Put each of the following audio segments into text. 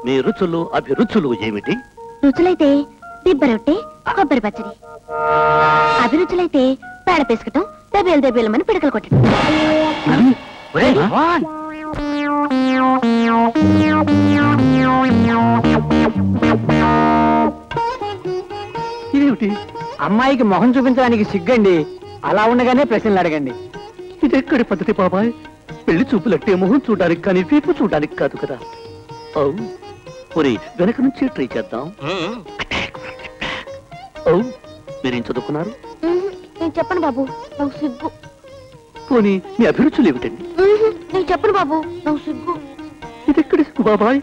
మీ రుచులు అభిరుచులు ఏమిటి? రుచులైతే దిబ్బరొట్టె, కొబ్బరి పచ్చడి. అభిరుచులైతే పేడ పేసుకటం, దెబ్బేలు దెబ్బేలమని పిడకలు కొట్టడం. ఇదేమిటి? అమ్మాయికి మొహం చూపించడానికి సిగ్గండి. అలా ఉండగానే ప్రశ్నలు అడగండి. ఇదెక్కడి పద్ధతి బాబాయ్? పెళ్లి చూపులంటే మొహం చూడడానికి కానీ వీపు చూడడానికి కాదు కదా. వెనక నుంచి ట్రై చేద్దాం. మీరేం చదువుకున్నారు? నేను చెప్పను బాబు, నాకు సిగ్గు. పోనీ మీ అభిరుచులు ఏమిటండి? నేను చెప్పను బాబు, నాకు సిగ్గు. ఇదెక్కడి సిగ్గు బాబాయ్?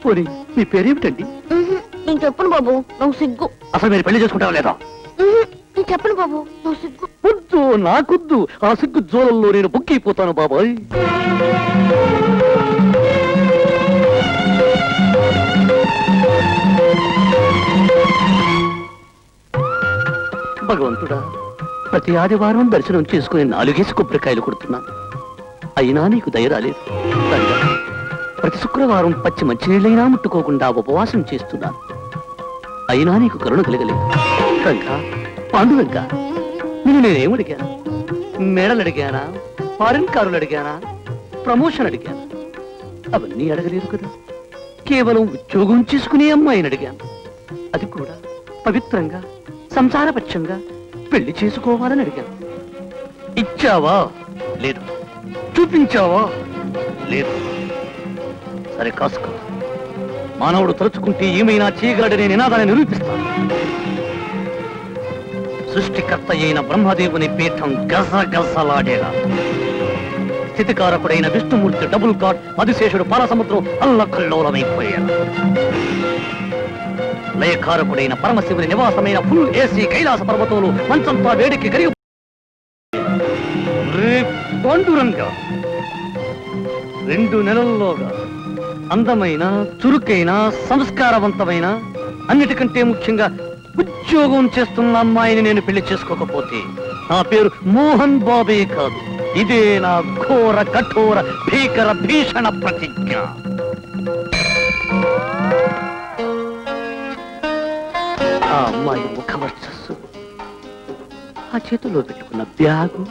పోనీ మీ పేరేమిటండి? నేను చెప్పను బాబు, నాకు సిగ్గు. అసలు మీరు పెళ్లి చేసుకుంటావా లేదా? నేను చెప్పను బాబు, నాకు సిగ్గు. వద్దు, నాకొద్దు. ఆ సిగ్గు జోలల్లో నేను బుక్కైపోతాను బాబాయ్. భగవంతుడా, ప్రతి ఆదివారం దర్శనం చేసుకుని 4 కొబ్బరికాయలు కొడుతున్నాను. అయినా నీకు దయ రాలేదు. ప్రతి శుక్రవారం పచ్చి మంచినీళ్ళైనా ముట్టుకోకుండా ఉపవాసం చేస్తున్నాను. అయినా నీకు కరుణ కలగలేదు. రంగా, పాండురంగా, నేనేం అడిగాను? మేడలు అడిగానా? ఫారెన్ కారులు అడిగానా? ప్రమోషన్ అడిగానా? అవన్నీ అడగలేదు కదా. కేవలం ఉద్యోగం చేసుకునే అమ్మాయిని అడిగాను. అది కూడా పవిత్రంగా, సంసారపక్షంగా పెళ్లి చేసుకోవాలని అడిగాను. ఇచ్చావా? లేదు. చూపించావా? లేదు. సరే, కాసుకో. మానవుడు తలుచుకుంటే ఏమైనా చేయగలడనే నినాదాన్ని నిరూపిస్తాను. సృష్టికర్త అయిన బ్రహ్మదేవుని పీఠం గజగజలాడేలా, స్థితికారకుడైన విష్ణుమూర్తి డబుల్ కాట్ మధుశేషుడు పాలసముద్రం అల్లకల్లోలమైపోయాడు. లయకారకుడైన పరమశివుని నివాసమైన ఫుల్ ఏసీ కైలాస పర్వతంలో మంచంతా వేడికి కరిగి పాండురంగా 2 నెలల్లోగా అందమైన, చురుకైన, సంస్కారవంతమైన, అన్నిటికంటే ముఖ్యంగా ఉద్యోగం చేస్తున్న అమ్మాయిని నేను పెళ్లి చేసుకోకపోతే నా పేరు మోహన్ బాబే కాదు. ఇదే నా ఘోర, కఠోర, భీకర, భీషణ ప్రతిజ్ఞ. ఆ అమ్మాయి ముఖవర్చస్సు, ఆ చేతిలో పెట్టుకున్న బ్యాగు,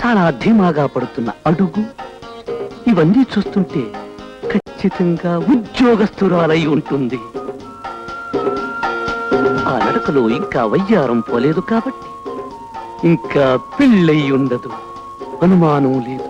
చాలా ధీమాగా పడుతున్న అడుగు, ఇవన్నీ చూస్తుంటే ఖచ్చితంగా ఉద్యోగస్తురాలై ఉంటుంది. ఆ నడకలో ఇంకా వయ్యారం పోలేదు కాబట్టి ఇంకా పెళ్ళై ఉండదు. అనుమానం లేదు.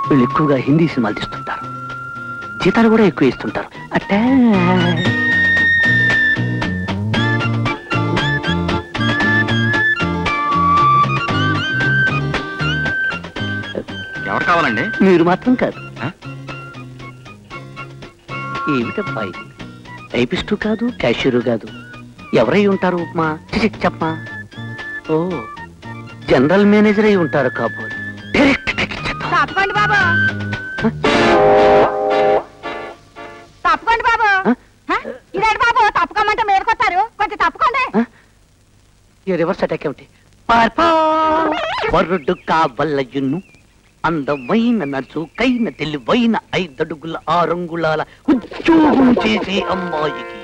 వీళ్ళు ఎక్కువగా హిందీ సినిమాలు తీస్తుంటారు. జీతాలు కూడా ఎక్కువ ఇస్తుంటారు. అట్టే ఎవరు కావాలండి? మీరు మాత్రం కాదు. ఏమిటబ్బా ఇది? టైపిస్టు కాదు, క్యాషియరు కాదు, ఎవరై ఉంటారు? ఉప్మా చెప్పమా. ఓ, జనరల్ మేనేజర్ అయి ఉంటారు కాబోలు. డైరెక్ట్ తప్పకండి బాబు, తప్పకండి బాబు. ఇదేంటి బాబు, తప్పుకోమంటే మీదకొస్తారు, కొంచెం తప్పుకోండి. ఈ రివర్స్ అటాక్ ఏమిటి? వరుడు కావలయును అందమైన నచుకైన తెలివైన 5 అడుగుల 6 అంగుళాల ఉద్యోగం చేసే అమ్మాయికి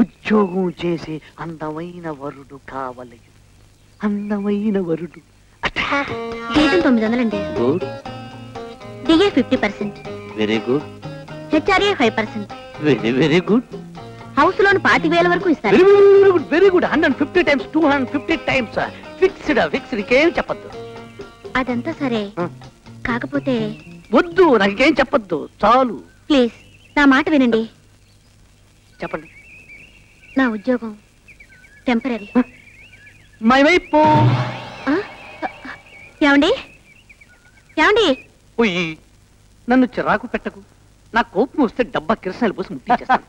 ఉద్యోగం చేసే అందమైన వరుడు కావలయును. అందమైన వరుడు. జీతం 900 అండి. Good, DA 50%, very good, HRA 5%, very very good, house loan 25,000 వరకు ఇస్తారు. Very good, very good. 150 times 250 times fixed. ఇంకేం చెప్పద్దు. అదంతా సరే, కాకపోతే వద్దు, నాకేం చెప్పద్దు, చాలు. ప్లీజ్ నా మాట వినండి. చెప్పండి. నా ఉద్యోగం టెంపరీ. మై వైపు ఏమండి ఏమండి పోయి నన్ను చిరాకు పెట్టకు. నా కోపం వస్తే డబ్బా కిరసనాలు పోసి ముట్టించేస్తాను.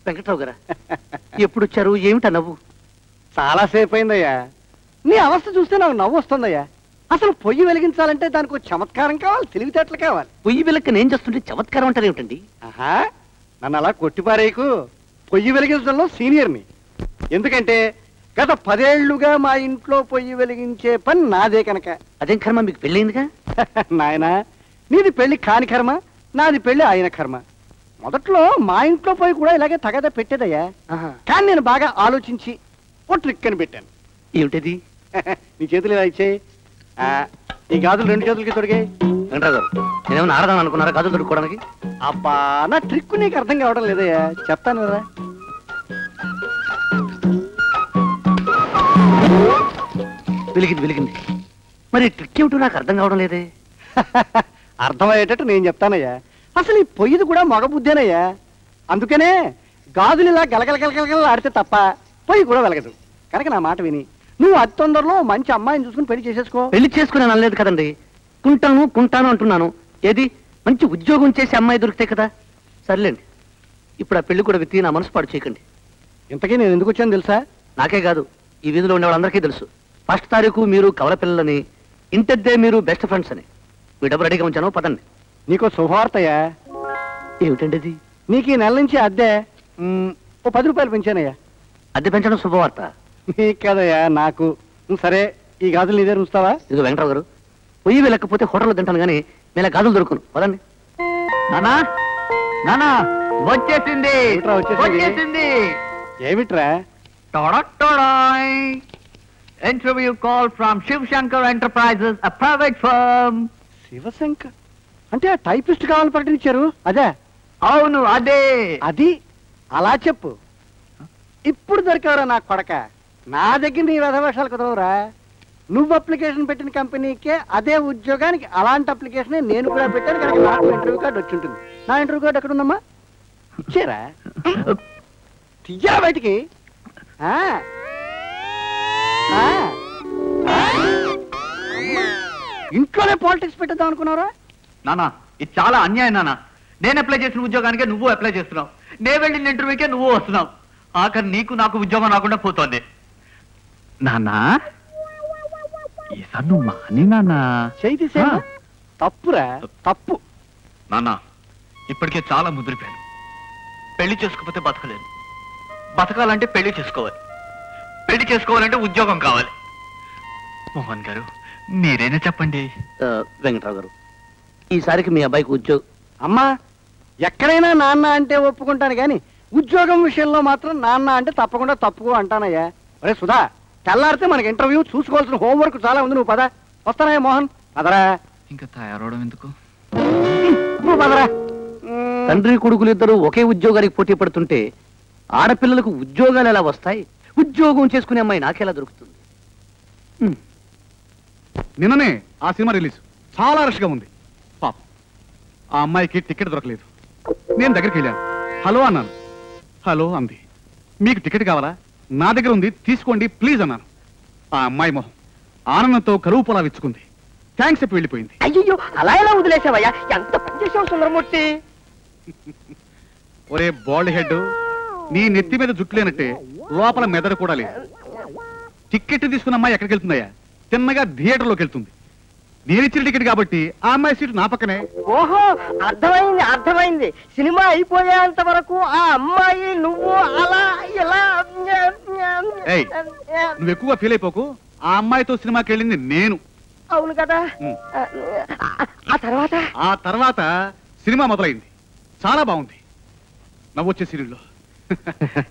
వెంకట్రావు గారా, ఎప్పుడు వచ్చారు? ఏమిటా నవ్వు? చాలాసేపు అయిందయ్యా. నీ అవస్థ చూస్తే నాకు నవ్వు వస్తుందయ్యా. అసలు పొయ్యి వెలిగించాలంటే దానికి ఒక చమత్కారం కావాలి, తెలివితేటలు కావాలి. పొయ్యి వెలక్క నేను చేస్తుంటే చమత్కారం అంటారు ఏమిటండి? ఆహా, నన్ను అలా కొట్టిపారేయకు. పొయ్యి వెలిగించడంలో సీనియర్ని. ఎందుకంటే గత 10 ఏళ్లుగా మా ఇంట్లో పొయ్యి వెలిగించే పని నాదే కనుక. అదేం కర్మ, మీకు పెళ్ళయిందిగా? నాయనా, నీది పెళ్లి కాని కర్మ, నాది పెళ్లి అయిన కర్మ. మొదట్లో మా ఇంట్లో పోయి కూడా ఇలాగే తగదా పెట్టేదయ్యా. ఆహా. కానీ నేను బాగా ఆలోచించి ఓ ట్రిక్ అని పెట్టాను. ఏమిటది? నీ చేతులు ఇలా ఇచ్చేయి. ఈ గాజులు 2 చేతులకి తొడిగాయి. వెంకట్రావు గారు, నేనేమన్నా ఆడదాం అనుకున్నారా గాజులు దొరుకుకోవడానికి? అబ్బా, నా ట్రిక్ నీకు అర్థం కావడం లేదయ్యా. చెప్తాను కదా. వెలిగింది. మరి ట్రిక్ ఏమిటో నాకు అర్థం కావడం లేదే. అర్థమయ్యేటట్టు నేను చెప్తానయ్యా. అసలు ఈ పొయ్యిది కూడా మగ బుద్ధేనయ్యా. అందుకనే గాజులు ఇలా గలగల ఆడితే తప్ప పొయ్యి కూడా వెలగదు. కనుక నా మాట విని నువ్వు అతి తొందరలో మంచి అమ్మాయిని చూసుకుని పెళ్లి చేసేసుకో. పెళ్లి చేసుకుని అనలేదు కదండి, కుంటాను అంటున్నాను. ఏది మంచి ఉద్యోగం చేసి అమ్మాయి దొరికితే కదా. సర్లేండి, ఇప్పుడు ఆ పెళ్లి కూడా విత్తి నా మనసు పాడు చేయకండి. ఇంతకీ నేను ఎందుకు వచ్చాను తెలుసా? నాకే కాదు, ఈ వీధిలో ఉండే వాళ్ళందరికీ తెలుసు. 1 తారీఖు మీరు కవల పిల్లలని, ఇంటద్దే మీరు బెస్ట్ ఫ్రెండ్స్ అని. మీ డబ్బు రెడీగా ఉంచాను, పదండి. నీకో శుభవార్తయ్యా. ఏమిటండి అది? నీకు ఈ నెల నుంచి అద్దె ఓ 10 రూపాయలు పెంచానయ్యా. అద్దె పెంచడం శుభవార్త. నీకు కదయ్యా, నాకు. సరే, ఈ గాజులు నీ దగ్గర ఉంచుతావా? ఇదిగో వెంకటరావు గారు, పొయ్యి వెళ్ళకపోతే హోటల్లో తింటాను కానీ నేను గాజులు దొరుకును. పదండి. నానా వచ్చేసింది. ఏమిట్రా వచ్చేసింది? ఏమిట్రా? Interview call from Shiv Shankar enterprises, a private firm. Shivshankar అంటే ఆ టైపిస్ట్ కావాలని ప్రకటించారు అదే? అవును, అదే. అది అలా చెప్పు. ఇప్పుడు దొరికావురా నా కొడక. నా దగ్గర నీ వెధవేషాలు కుదరవురా. నువ్వు అప్లికేషన్ పెట్టిన కంపెనీకే అదే ఉద్యోగానికి అలాంటి అప్లికేషన్ నేను కూడా పెట్టాను కనుక నాకు ఇంటర్వ్యూ కార్డు వచ్చి ఉంటుంది. నా ఇంటర్వ్యూ కార్డు ఎక్కడ ఉందమ్మా? ఇచ్చారా? తీయా బయటికి. ఆ. ఆ. ఇంట్లోనే పాలిటిక్స్ పెట్టేద్దాం అనుకున్నారా? నానా, ఇది చాలా అన్యాయం నాన్న. నేను అప్లై చేసిన ఉద్యోగానికే నువ్వు అప్లై చేస్తున్నావు, నేను వెళ్ళిన ఇంటర్వ్యూకే నువ్వు వస్తున్నావు. ఆఖరి నీకు నాకు ఉద్యోగం రాకుండా పోతోంది. నాన్నా, ఈసారి నువ్వు మాని నాన్నా. చేయి తప్పురా, తప్పు. నాన్నా, ఇప్పటికే చాలా ముదిరిపోయాను. పెళ్లి చేసుకోకపోతే బతకలేను. బతకాలంటే పెళ్లి చేసుకోవాలి. పెళ్లి చేసుకోవాలంటే ఉద్యోగం కావాలి. మోహన్ గారు, మీరైనా చెప్పండి. వెంకటరావు గారు, ఈసారికి మీ అబ్బాయికి ఉద్యోగం. అమ్మా, ఎక్కడైనా నాన్న అంటే ఒప్పుకుంటాను కానీ ఉద్యోగం విషయంలో మాత్రం నాన్న అంటే తప్పకుండా తప్పుకో అంటానయ్యా. ఒరే సుధా, తెల్లారితే మనకి ఇంటర్వ్యూ, చూసుకోవాల్సిన హోంవర్క్ చాలా ఉంది. నువ్వు పద. వస్తానయ్యా మోహన్. పదరా. ఇంకా తయారవడం ఎందుకు? నువ్వు పదరా. తండ్రి కొడుకులు ఇద్దరు ఒకే ఉద్యోగానికి పోటీ పడుతుంటే ఆడపిల్లలకు ఉద్యోగాలు ఎలా వస్తాయి? ఉద్యోగం చేసుకునే అమ్మాయి నాకెలా దొరుకుతుంది? నిన్ననే ఆ సినిమా రిలీజ్ చాలా రష్గా ఉంది. పాపం ఆ అమ్మాయికి టికెట్ దొరకలేదు. నేను దగ్గరికి వెళ్ళాను. హలో అన్నాను. హలో అంది. మీకు టికెట్ కావాలా? నా దగ్గర ఉంది, తీసుకోండి ప్లీజ్ అన్నాను. ఆ అమ్మాయి మొహం ఆనందంతో కరువు పొలా విచ్చుకుంది. థ్యాంక్స్ చెప్పి వెళ్ళిపోయింది. అయ్యో అలా ఎలా వదిలేసావయ్యా? ఎంత పని చేసావు సుందరమూర్తి. ఒరే బాల్డ్ హెడ్, నీ నెత్తి మీద జుట్టు లేనట్టే లోపల మెదడు కూడా లేదు. టికెట్ తీసుకున్న అమ్మాయి ఎక్కడికి వెళ్తుందయ్యా? తిన్నగా థియేటర్లోకి వెళ్తుంది. నేను ఇచ్చిన టికెట్ కాబట్టి ఆ అమ్మాయి సీటు నా పక్కనే. ఓహో, అర్థమైంది. సినిమా అయిపోయేంత వరకు ఆ అమ్మాయి నువ్వు అలా ఇలా. ఏయ్, నువ్వు ఎక్కువగా ఫీల్ అయిపోకు. ఆ అమ్మాయితో సినిమాకి వెళ్ళింది నేను. అవును కదా. ఉమ్. ఆ తర్వాత సినిమా మొదలైంది. చాలా బాగుంది. నవ్వొచ్చే సీరియల్లో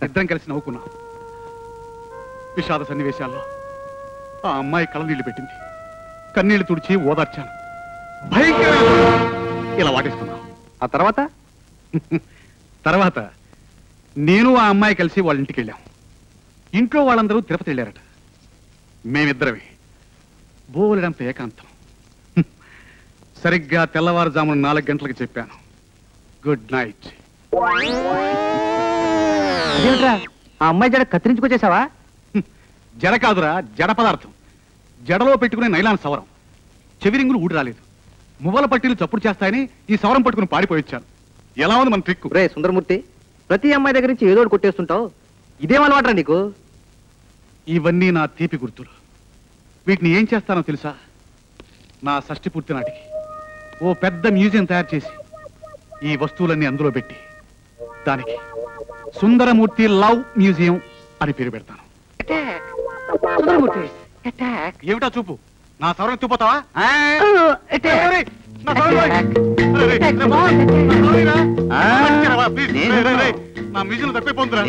ఇద్దరం కలిసి నవ్వుకున్నాం. విషాద సన్నివేశాల్లో ఆ అమ్మాయి కళ్ళనీళ్లు పెట్టింది. కన్నీళ్లు తుడిచి ఓదార్చాను. భయంకరమైన ఇలా వాటేసుకున్నాం. ఆ తర్వాత తర్వాత నేను ఆ అమ్మాయి కలిసి వాళ్ళ ఇంటికి వెళ్ళాం. ఇంట్లో వాళ్ళందరూ తిరుపతి వెళ్ళారట. మేమిద్దరమే బోలెడంత ఏకాంతం. సరిగ్గా తెల్లవారుజామున 4 గంటలకు చెప్పాను, గుడ్ నైట్. ఆ అమ్మాయి జడ కత్తిరించుకొచ్చేసావా? జడ కాదురా, జడ పదార్థం. జడలో పెట్టుకునే నైలాన్ సవరం. చెవిరింగులు ఊడి రాలేదు. మువ్వల పట్టీలు చప్పుడు చేస్తాయని ఈ సవరం పట్టుకుని పారిపోయొచ్చాను. ఎలా ఉంది మన ట్రిక్? రే సుందరమూర్తి, ప్రతి అమ్మాయి దగ్గర నుంచి ఏదో ఒకటి కొట్టేస్తుంటావు. ఇదేం అలవాటరా నీకు? ఇవన్నీ నా తీపి గుర్తులు. వీటిని ఏం చేస్తానో తెలుసా? నా షష్ఠి పూర్తి నాటికి ఓ పెద్ద మ్యూజియం తయారు చేసి ఈ వస్తువులన్నీ అందులో పెట్టి దానికి సుందరమూర్తి లవ్ మ్యూజియం అని పేరు పెడతాను. ఏమిటా చూపు? నా సవరం ఎత్తుపోతావా? నా మ్యూజియం తప్పిపోతుందిరా.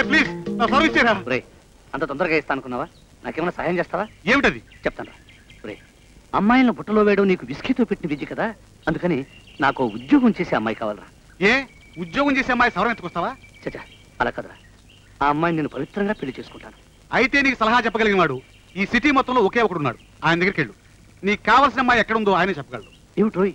ప్లీజ్ నా సవరం ఇచ్చేరా. అంత తొందరగా ఇస్తా అనుకున్నావా? నాకేమైనా సహాయం చేస్తావా? ఏమిటది? చెప్తాను రే. అమ్మాయిలను బుట్టలో వేయడం నీకు విస్కీతో పెట్టిన విద్య కదా, అందుకని నాకు ఉద్యోగం చేసే అమ్మాయి కావాలరా. ఏ ఉద్యోగం చేసే అమ్మాయి సవరం ఎత్తుకొస్తావా? చచ్చా, అలా కదరా. ఆ అమ్మాయిని నేను పవిత్రంగా పెళ్లి చేసుకుంటాను. అయితే నీకు సలహా చెప్పగలిగిన వాడు ఈ సిటీ మొత్తంలో ఒకే ఒకడు ఉన్నాడు. ఆయన దగ్గరికి వెళ్ళు. నీకు కావాల్సిన అమ్మాయి ఎక్కడుందో ఆయనే చెప్పగలడు. ఏమిటి రోయ్?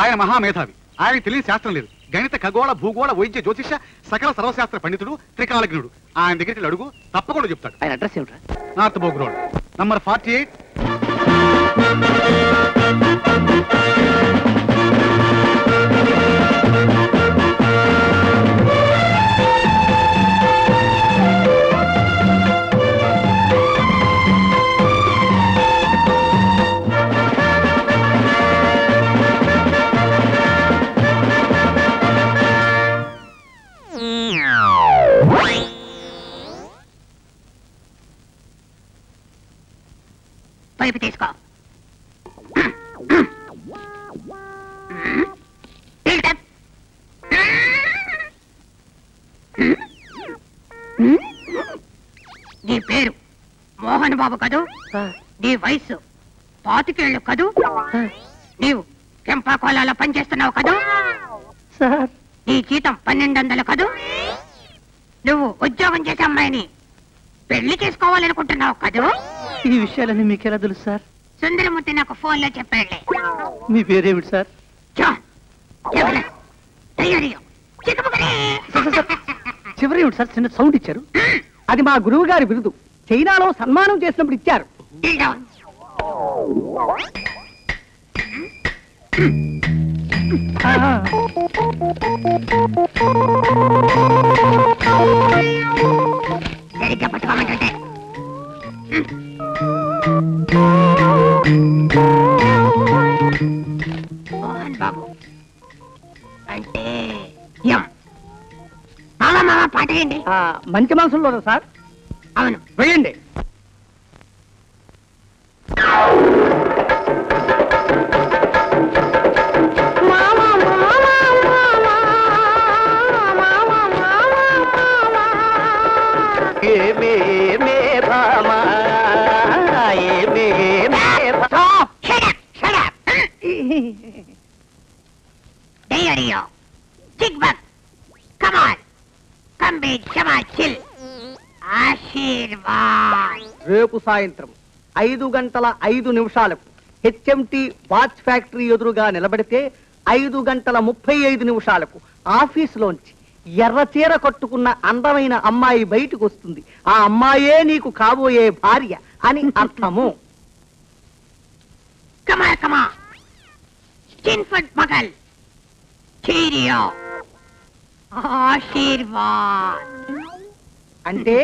ఆయన మహామేధావి. ఆయనకి తెలియని శాస్త్రం లేదు. గణిత, ఖగోళ, భూగోళ, వైద్య, జ్యోతిష సకల సర్వశాస్త్ర పండితుడు, త్రికాలజ్ఞుడు. ఆయన దగ్గరికి అడుగు, తప్పకుండా చెప్తాడు. ఆయన అడ్రస్ ఏమిట్రా? North Boag road, number 48. Pipe తీసుకో. నీ పేరు మోహన్ బాబు కదూ? నీ వయసు 25 ఏళ్ళు కదూ? నీవు కెంపాకోలాలో పనిచేస్తున్నావు కదూ? నీ జీతం 1200 కదూ? నువ్వు ఉద్యోగం చేసే అమ్మాయిని పెళ్లి చేసుకోవాలనుకుంటున్నావు కదూ? ఈ విషయాలన్నీ మీకెలా తెలుసు సార్? సుందరమూర్తి నాకు ఫోన్లో చెప్పాడులే. మీ పేరేమిటి సార్? చివరి ఏమిటి సార్? చిన్న సౌండ్ ఇచ్చారు. అది మా గురువు గారి బిరుదు. చైనాలో సన్మానం చేసినప్పుడు ఇచ్చారు. సరిగ్గా పట్టుకోమంటే మోహన్ బాబు అంటే మామ పాట ఏంటి? మంచి మనసులో సార్. అవును, వెళ్ళండి. రేపు సాయంత్రం 5:05 హెచ్ఎంటి వాచ్ ఫ్యాక్టరీ ఎదురుగా నిలబడితే 5:35 ఆఫీసులోంచి ఎర్ర చీర కట్టుకున్న అందమైన అమ్మాయి బయటకు వస్తుంది. ఆ అమ్మాయే నీకు కాబోయే భార్య అని అర్థము. కమా చిన్ఫట్ మగల్ చీరియో ఆశీర్వాద్. అంటే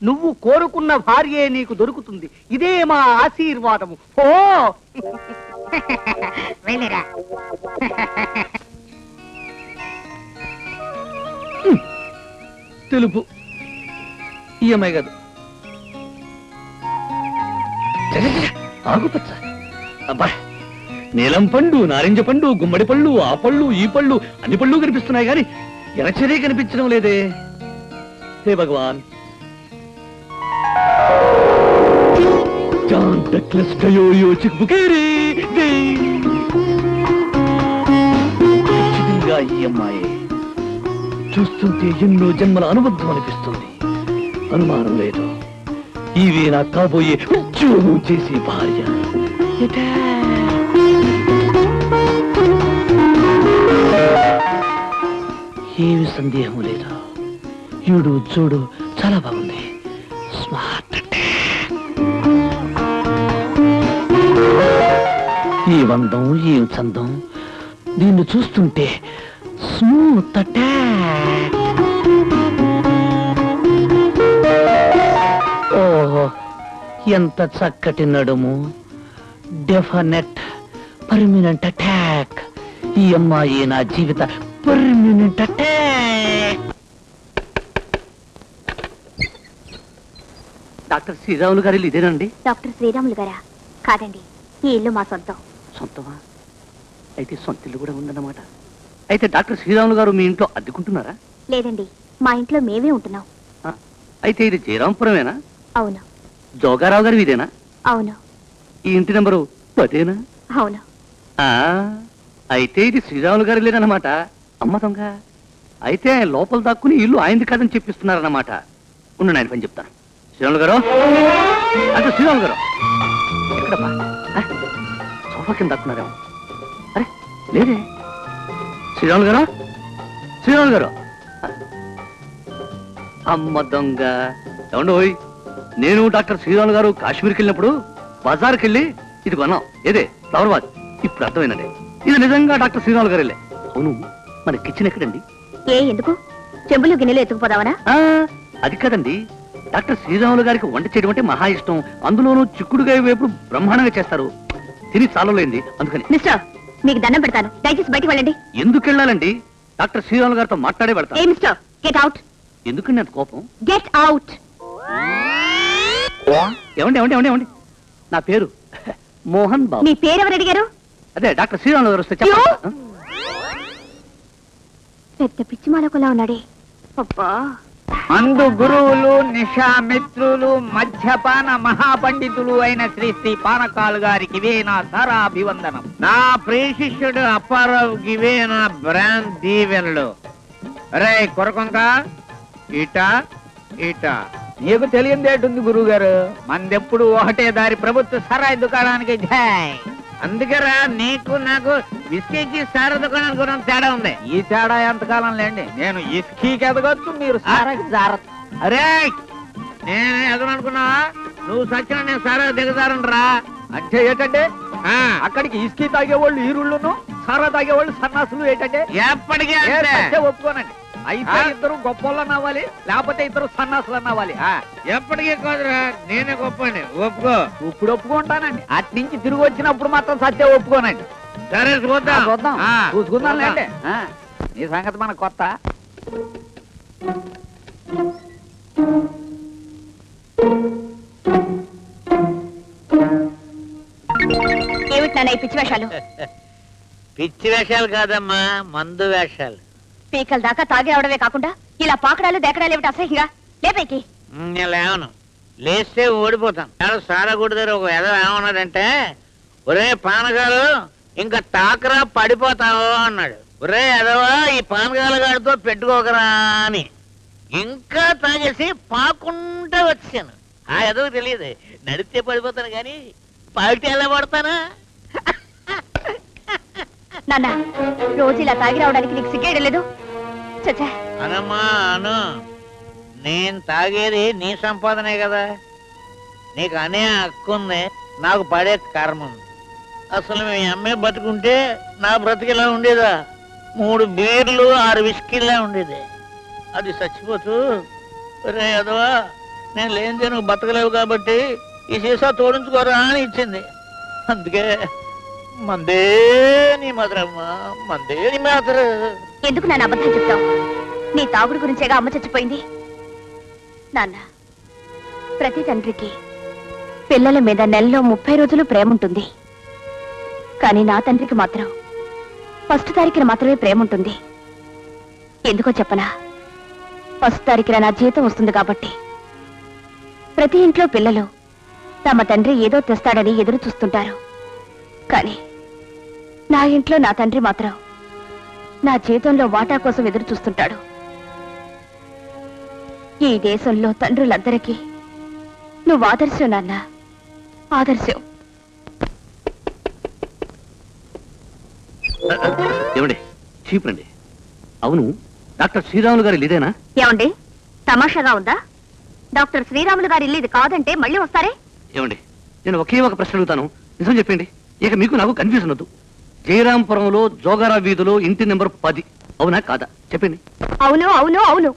నువ్వు కోరుకున్న భార్యే నీకు దొరుకుతుంది. ఇదే మా ఆశీర్వాదము. ఓ వెళ్ళిరా. తెలుపు ఈఎంఐ కాదు, ఆకుపచ్చ. అబ్బా, నీలం పండు, నారింజ పండు, గుమ్మడి పళ్ళు, ఆ పళ్ళు, ఈ పళ్ళు, అన్ని పళ్ళు కనిపిస్తున్నాయి కానీ ఎరచరే కనిపించడం లేదే. హే భగవాన్. జాన్ డక్లస్ డయోయో చిక్బుకేరి దే. ఖచ్చితంగా ఈ అమ్మాయి. చూస్తుంటే ఎన్నో జన్మల అనుబంధం అనిపిస్తుంది. అనుమానం లేదు, ఇవి నా కాబోయే ఉద్యోగం చేసే భార్య. ఏమి సందేహం లేదు. ఈడు చూడు చాలా బాగుంది. స్మార్ట్. ఈ వందం, ఈ చందం, దీన్ని చూస్తుంటే స్మూత్ అటాక్. ఓహో, ఎంత చక్కటి నడుము. Definite permanent attack. ఈ అమ్మాయి నా జీవిత పర్మినెంట్ అటాక్. డాక్టర్ శ్రీరాములు గారి ఇల్లు ఇదేనండి? డాక్టర్ శ్రీరాములు గారా? కాదండి, ఈ ఇల్లు మా సొంతం. సొంతమా? అయితే సొంత ఇల్లు కూడా ఉందన్నమాట. అయితే డాక్టర్ శ్రీరాములు గారు మీ ఇంట్లో అద్దెకుంటున్నారా? లేదండి, మా ఇంట్లో మేమే ఉంటున్నాం. అయితే ఇది జయరాంపురమేనా? అవును. జోగారావు గారి ఇదేనా? అవును. ఈ ఇంటి నెంబరు పదేనా? అవును. ఆ, అయితే ఇది శ్రీరాములు గారి లేదన్నమాట. అమ్మ దొంగ. అయితే ఆయన లోపల దాక్కుని ఇల్లు ఆయనది కాదని చెప్పిస్తున్నారన్నమాట. ఉండండి, ఆయన పని చెప్తాను. శ్రీరాములు గారు, అంటే శ్రీరాములు గారు ఎక్కడమ్మా? సోఫా కింద దాక్కున్నారేమో. అరే లేదే. శ్రీరాములు గారు, శ్రీరాములు గారు. అమ్మ దొంగ. ఏమండి ఓయ్, నేను డాక్టర్ శ్రీరాములు గారు కాశ్మీర్కి వెళ్ళినప్పుడు బజార్కి వెళ్ళి ఇది కొన్నాం. ఏదే ఫ్లవర్ వాజ్. ఇప్పుడు అర్థమైందండి, ఇది నిజంగా డాక్టర్ శ్రీరాములు గారు వెళ్ళే. అవును, మన కిచెన్ ఎక్కడండి? ఎందుకు? చెంబులు గిన్నెలు ఎత్తుకుపోదావనా? అది కాదండి, డాక్టర్ శ్రీరాములు గారికి వంట చేయడం అంటే మహా ఇష్టం. అందులోనూ చిక్కుడుగాయ వేపుడు బ్రహ్మాండంగా చేస్తారు. తిని చాలలేంది, అందుకని. మిస్టర్, మీకు దండం పెడతాను, దయచేసి బయటికి వెళ్ళండి. ఎందుకు వెళ్ళాలండి? డాక్టర్ శ్రీరాములు గారితో మాట్లాడే వెళ్తాను. ఏ మిస్టర్, గెట్ అవుట్. ఎందుకండి అంత కోపం? Get out. ఏమండి ఏమండి ఏమండి ఏమండి నా పేరు మోహన్ బాబు. మీ పేరెవరు అడిగారు? అదే డాక్టర్ శ్రీరాములు గారు వస్తే చెప్పండి. పెద్ద పిచ్చి మాలకులా ఉన్నాడే. అబ్బా, అందు గురువులు, నిషామిత్రులు, మద్యపాన మహాపండితులు అయిన శ్రీ శ్రీ పానకాలు గారికి ఇవే నా సారా అభివందనం. నా ప్రియ శిష్యుడు అప్పారావుకి ఇవే నా బ్రాండ్ దీవెనలు. రే కొరకొంక, ఇట ఇట. నీకు తెలియదేటుంది గురువు గారు, మందెప్పుడు ఒకటే దారి ప్రభుత్వ సరాయి దుకాణానికి జై. అందుకేరా నీకు నాకు విస్కీకి సారా దుకాణానికి కూడా తేడా ఉంది. ఈ తేడా ఎంతకాలం లేండి. నేను ఇస్కీకి ఎదగొచ్చు, మీరు సారాకి జారచ్చు. అరే నేను ఎదగనుకున్నా, నువ్వు సచ్చిన నేను సారా దిగజారనరా. అంటే ఏంటంటే అక్కడికి ఇస్కీ తాగేవాళ్ళు ఈరుళ్ళును, సారా తాగేవాళ్ళు సన్నాసులు. ఏంటంటే ఎప్పటికీ ఒప్పుకోనండి. అయితే ఇద్దరు గొప్పలను అవ్వాలి, లేకపోతే ఇద్దరు సన్నాసులు అవ్వాలి. ఎప్పటికీ కాదురా, నేనే గొప్ప ఒప్పుకో. ఇప్పుడు ఒప్పుకుంటానండి, అటు నుంచి తిరిగి వచ్చినప్పుడు మాత్రం సత్య ఒప్పుకోనండి. సరే చూద్దాం చూద్దాం చూసుకుందాంలేండి. నీ సంగతి మనకు కొత్త. ఏమిటి నాన్న ఈ పిచ్చి వేషాలు? పిచ్చి వేషాలు కాదమ్మా, మందు వేషాలు. పీకల దాకా తాగి రావడమే కాకుండా ఇలా పాకడాలు దేకడాలు ఏమిటి అసహ్యంగా? లేపైకి. నేను లేవను, లేస్తే ఓడిపోతాను. సారా గుడి దగ్గర ఒక ఎదవ ఏమన్నాడంటే, ఒరే పానగాలు ఇంకా తాకరా పడిపోతావు అన్నాడు. ఒరే ఎదవా, ఈ పానగాల గాడితో పెట్టుకోకరా అని. ఇంకా తాగేసి పాకుంటా వచ్చాను. ఆ ఎదవ తెలియదు, నడితే పడిపోతాను కానీ పాకితే ఎలా పడతానా? నాన్న, రోజు ఇలా తాగి రావడానికి నీకు సిగ్గేయడం లేదు? చచ్చా. అనమ్మా అను, నేను తాగేది నీ సంపాదనే కదా. నీకు అనే హక్కు ఉంది, నాకు పడే కర్మ ఉంది. అసలు మీ అమ్మాయి బతుకుంటే నా బ్రతికిలా ఉండేదా 3 బీర్లు 6 విస్కీలా ఉండేది. అది చచ్చిపోతూ రే అదవా నేను లేనిదే నువ్వు బతకలేవు కాబట్టి ఈ సీసా తోడించుకోరా అని ఇచ్చింది. అందుకే మందే నీ మధురమ్మ, మందే నీ మాతరు. ఎందుకు నన్ను అబద్ధం చెప్తావు? నీ తాగుడు గురించేగా అమ్మ చచ్చిపోయింది. నాన్న, ప్రతి తండ్రికి పిల్లల మీద నెలలో 30 రోజులు ప్రేమ ఉంటుంది. కానీ నా తండ్రికి మాత్రం ఫస్ట్ తారీఖున మాత్రమే ప్రేమ ఉంటుంది. ఎందుకో చెప్పనా? ఫస్ట్ తారీఖున నా జీతం వస్తుంది కాబట్టి. ప్రతి ఇంట్లో పిల్లలు తమ తండ్రి ఏదో తెస్తాడని ఎదురు చూస్తుంటారు. కానీ నా ఇంట్లో నా తండ్రి మాత్రం నా జీతంలో వాటా కోసం ఎదురు చూస్తుంటాడు. ఈ దేశంలో తండ్రులందరికీ నువ్వు ఆదర్శం నాన్న, ఆదర్శం. ఏమండి చీపురండి. అవును, డాక్టర్ శ్రీరాములు గారి ఇదేనా? ఏమండి తమాషాగా ఉందా? డాక్టర్ శ్రీరాములు గారి ఇల్లు ఇది కాదంటే మళ్ళీ వస్తారే? ఏమండి నేను ఒకే ఒక ప్రశ్న అడుగుతాను, నిజం చెప్పండి. ఇక మీకు నాకు కన్ఫ్యూజన్ వద్దు. జయరాంపురంలో జోగారా వీధిలో ఇంటి నెంబర్ 10 అవునా కాదా చెప్పండి. అవును అవును అవును,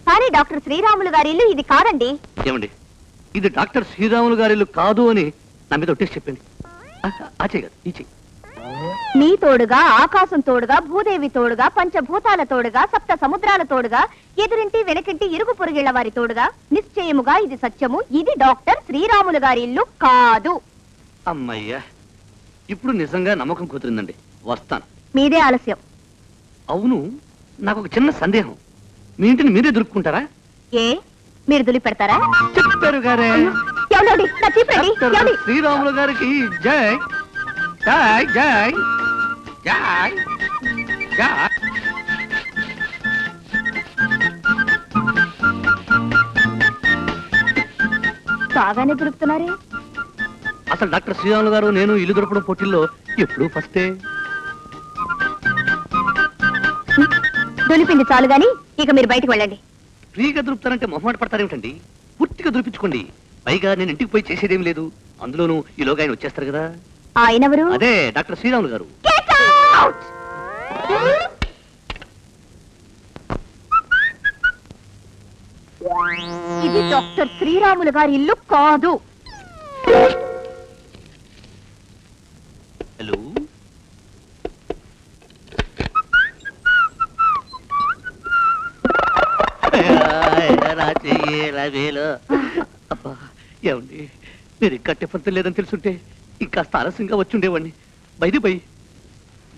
కానీ డాక్టర్ శ్రీరాములు గారి ఇల్లు ఇది కాదండి. ఏమండి ఇది డాక్టర్ శ్రీరాములు గారి ఇల్లు కాదు అని నా మీద ఒట్టేసి చెప్పండి. ఆ చేయి కాదు, ఈ చెయ్యి. నీ తోడుగా ఆకాశం తోడుగా భూదేవి తోడుగా పంచభూతాల తోడుగా సప్త సముద్రాల తోడుగా ఎదురింటి వెనకింటి ఇరుగు పొరుగిళ్ల వారి తోడుగా నిశ్చయముగా ఇది సత్యము, ఇది డాక్టర్ శ్రీరాములు గారి ఇల్లు కాదు. అమ్మయ్యా, ఇప్పుడు నిజంగా నమ్మకం కుదిరిందండి. వస్తాను. మీదే ఆలస్యం. అవును, నాకు ఒక చిన్న సందేహం. మీ ఇంటిని మీరే దొరుకుకుంటారా? ఏ మీరు దులి పెడతారా? చెప్తారు గారే. ఎవడండి? నా చీపురండి. డాక్టర్ ఎవడి? శ్రీరాములు గారికి జై జై జై జై జై. బాగానే దొరుకుతున్నారే. అసలు డాక్టర్ శ్రీరాములు గారు నేను ఇల్లు దొరకడం పోటీల్లో ఎప్పుడు ఫస్టే. దులిపింది చాలు గాని ఇక మీరు బయటకు వెళ్ళండి. ఫ్రీగా దొరుకుతారంటే మొహమాట పడతారేమిటండి? పూర్తిగా దొరిపించుకోండి. పైగా నేను ఇంటికి పోయి చేసేదేం లేదు. అందులోనూ ఈలోగా ఆయన వచ్చేస్తారు కదా. ఆయనెవరు? అదే డాక్టర్ శ్రీరాములు గారు. Get out! ఇది డాక్టర్ శ్రీరాములు గారి ఇల్లు కాదు. హలో, అబ్బా ఏమండి, మీరు ఇంకా టిఫన్ లేదని తెలుసుంటే ఇంకా ఆలస్యంగా వచ్చి ఉండేవాడిని. బైది బై,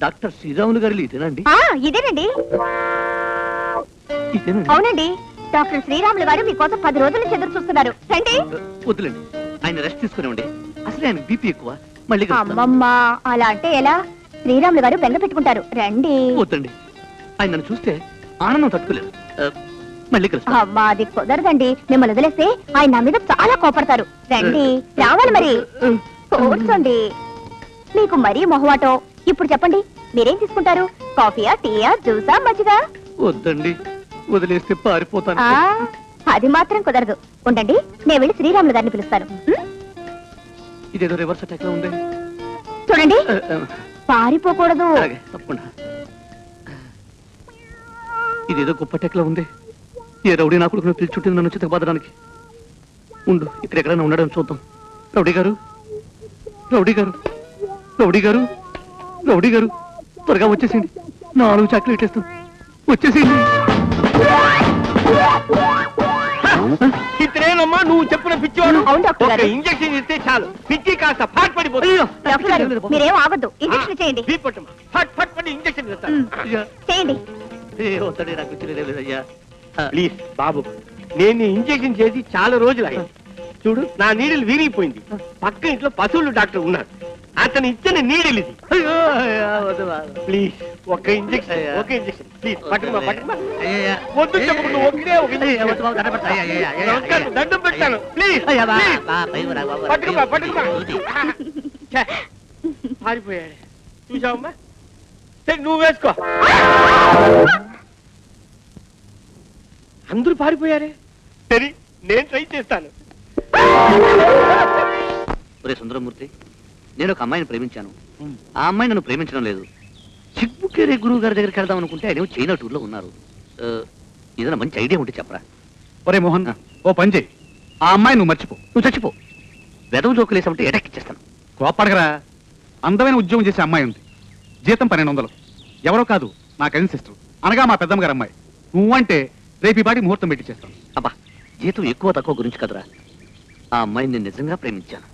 డాక్టర్ శ్రీరాములు గారి ఇదేనండి? ఇదేనండి. ఇదేనండి? అవునండి, డాక్టర్ శ్రీరాములు గారు మీకోసం 10 రోజుల నుంచి ఎదురు చూస్తున్నారు. రండి. వద్దులండి, ఆయన రెస్ట్ తీసుకునేవండి. అసలే ఆయన బీపీ ఎక్కువ. మళ్ళీ కలుస్తాను. అమ్మమ్మ, అలా అంటే ఎలా? శ్రీరాములు గారు బెంగ పెట్టుకుంటారు. రండి. వద్దండి, ఆయన నన్ను చూస్తే ఆనందం తట్టుకోలేదు. మళ్ళీ కలుస్తాను. అమ్మా, అది కుదరదండి. మిమ్మల్ని వదిలేస్తే ఆయన నా మీద చాలా కోపడతారు. రండి. రావాలి మరి. కూర్చోండి. మీకు మరీ మొహవాటం. ఇప్పుడు చెప్పండి, మీరేం తీసుకుంటారు? కాఫీయా, టీయా, జ్యూసా, మజ్జిగా? వద్దండి, వదిలేస్తే పారిపోతాను. అది మాత్రం కుదరదు. ఉండండి, నేను వెళ్ళి శ్రీరాములు గారిని పిలుస్తాను. ఇదేదో రివర్స్ అటాక్ లో ఉంది. చూడండి, పారిపోకూడదు. అలాగే, తప్పకుండా. ఇదేదో గొప్ప అటాక్ లో ఉంది. ఏ రౌడీ నా కొడుకును పిలిచుంటుంది నన్ను చితకబాదడానికి. ఉండు, ఇక్కడెక్కడైనా ఉండడం చూద్దాం. రౌడీ గారు, రౌడీ గారు, రౌడీ గారు, రౌడీ గారు, త్వరగా వచ్చేసింది. 4 చాక్లెట్ ఇస్తాం. వచ్చేసింది. ఇతరేనమ్మా నువ్వు చెప్పిన పిచ్చివాడు. అవును డాక్టర్ గారు. ఇంజెక్షన్ ఇస్తే చాలు, పిచ్చి కాస్త ఫాట్ పడిపోతుంది. డాక్టర్ గారు, మీరేం ఆగొద్దు. ఇంజెక్షన్ చేయండి. ఫట్ ఫట్ పడి ఇంజెక్షన్ ఇస్తాను. చేయండి. వద్దండి, నాకు తెలియలేదయ్యా. ప్లీజ్ బాబు, నేను ఇంజెక్షన్ చేసి చాలా రోజులు అయింది. చూడు, నా నీడిల్ విరిగిపోయింది. పక్క ఇంట్లో పశువులు డాక్టర్ ఉన్నారు. అతను ఇచ్చిన నీడిల్ ఇది. ప్లీజ్ ఒక్క ఇంజెక్షన్, ఒక్క ఇంజెక్షన్ ప్లీజ్. పట్టుమా పట్టుమా. వద్దు చెప్పకుండా ఒక్కడే ఒక ఇంజెక్షన్. దండం పెడతాను. ప్లీజ్ పట్టుకుమా పట్టుకుమా. పారిపోయాడు. చూసావమ్మా? సరే నువ్వు వేసుకో. అందరూ పారిపోయారే. సరే నేను ట్రై చేస్తాను. ఒరే సుందరమూర్తి, నేను ఒక అమ్మాయిని ప్రేమించాను. ఆ అమ్మాయి నన్ను ప్రేమించడం లేదు. చిక్కుకేరే గురువు గారి దగ్గరికి వెళ్దాం అనుకుంటే ఆయన చైనా టూర్లో ఉన్నారు. ఏదైనా మంచి ఐడియా ఉంటే చెప్పరా? ఒరే మోహన్, ఓ పని చేయి, ఆ అమ్మాయి నువ్వు మర్చిపో. నువ్వు చచ్చిపో. వెదవ జోకులేసామంటే ఎటాక్ ఇచ్చేస్తాను. కోపడగరా, అందమైన ఉద్యోగం చేసే అమ్మాయి ఉంది, జీతం 1200. ఎవరో కాదు, నా కజిన్ సిస్టర్, అనగా మా పెద్దమ్మ గారు అమ్మాయి. నువ్వంటే రేపు ఈ పాటికి ముహూర్తం పెట్టి చేస్తాను. అబ్బా, జీతం ఎక్కువ తక్కువ గురించి కదరా, ఆ అమ్మాయిని నేను నిజంగా ప్రేమించాను.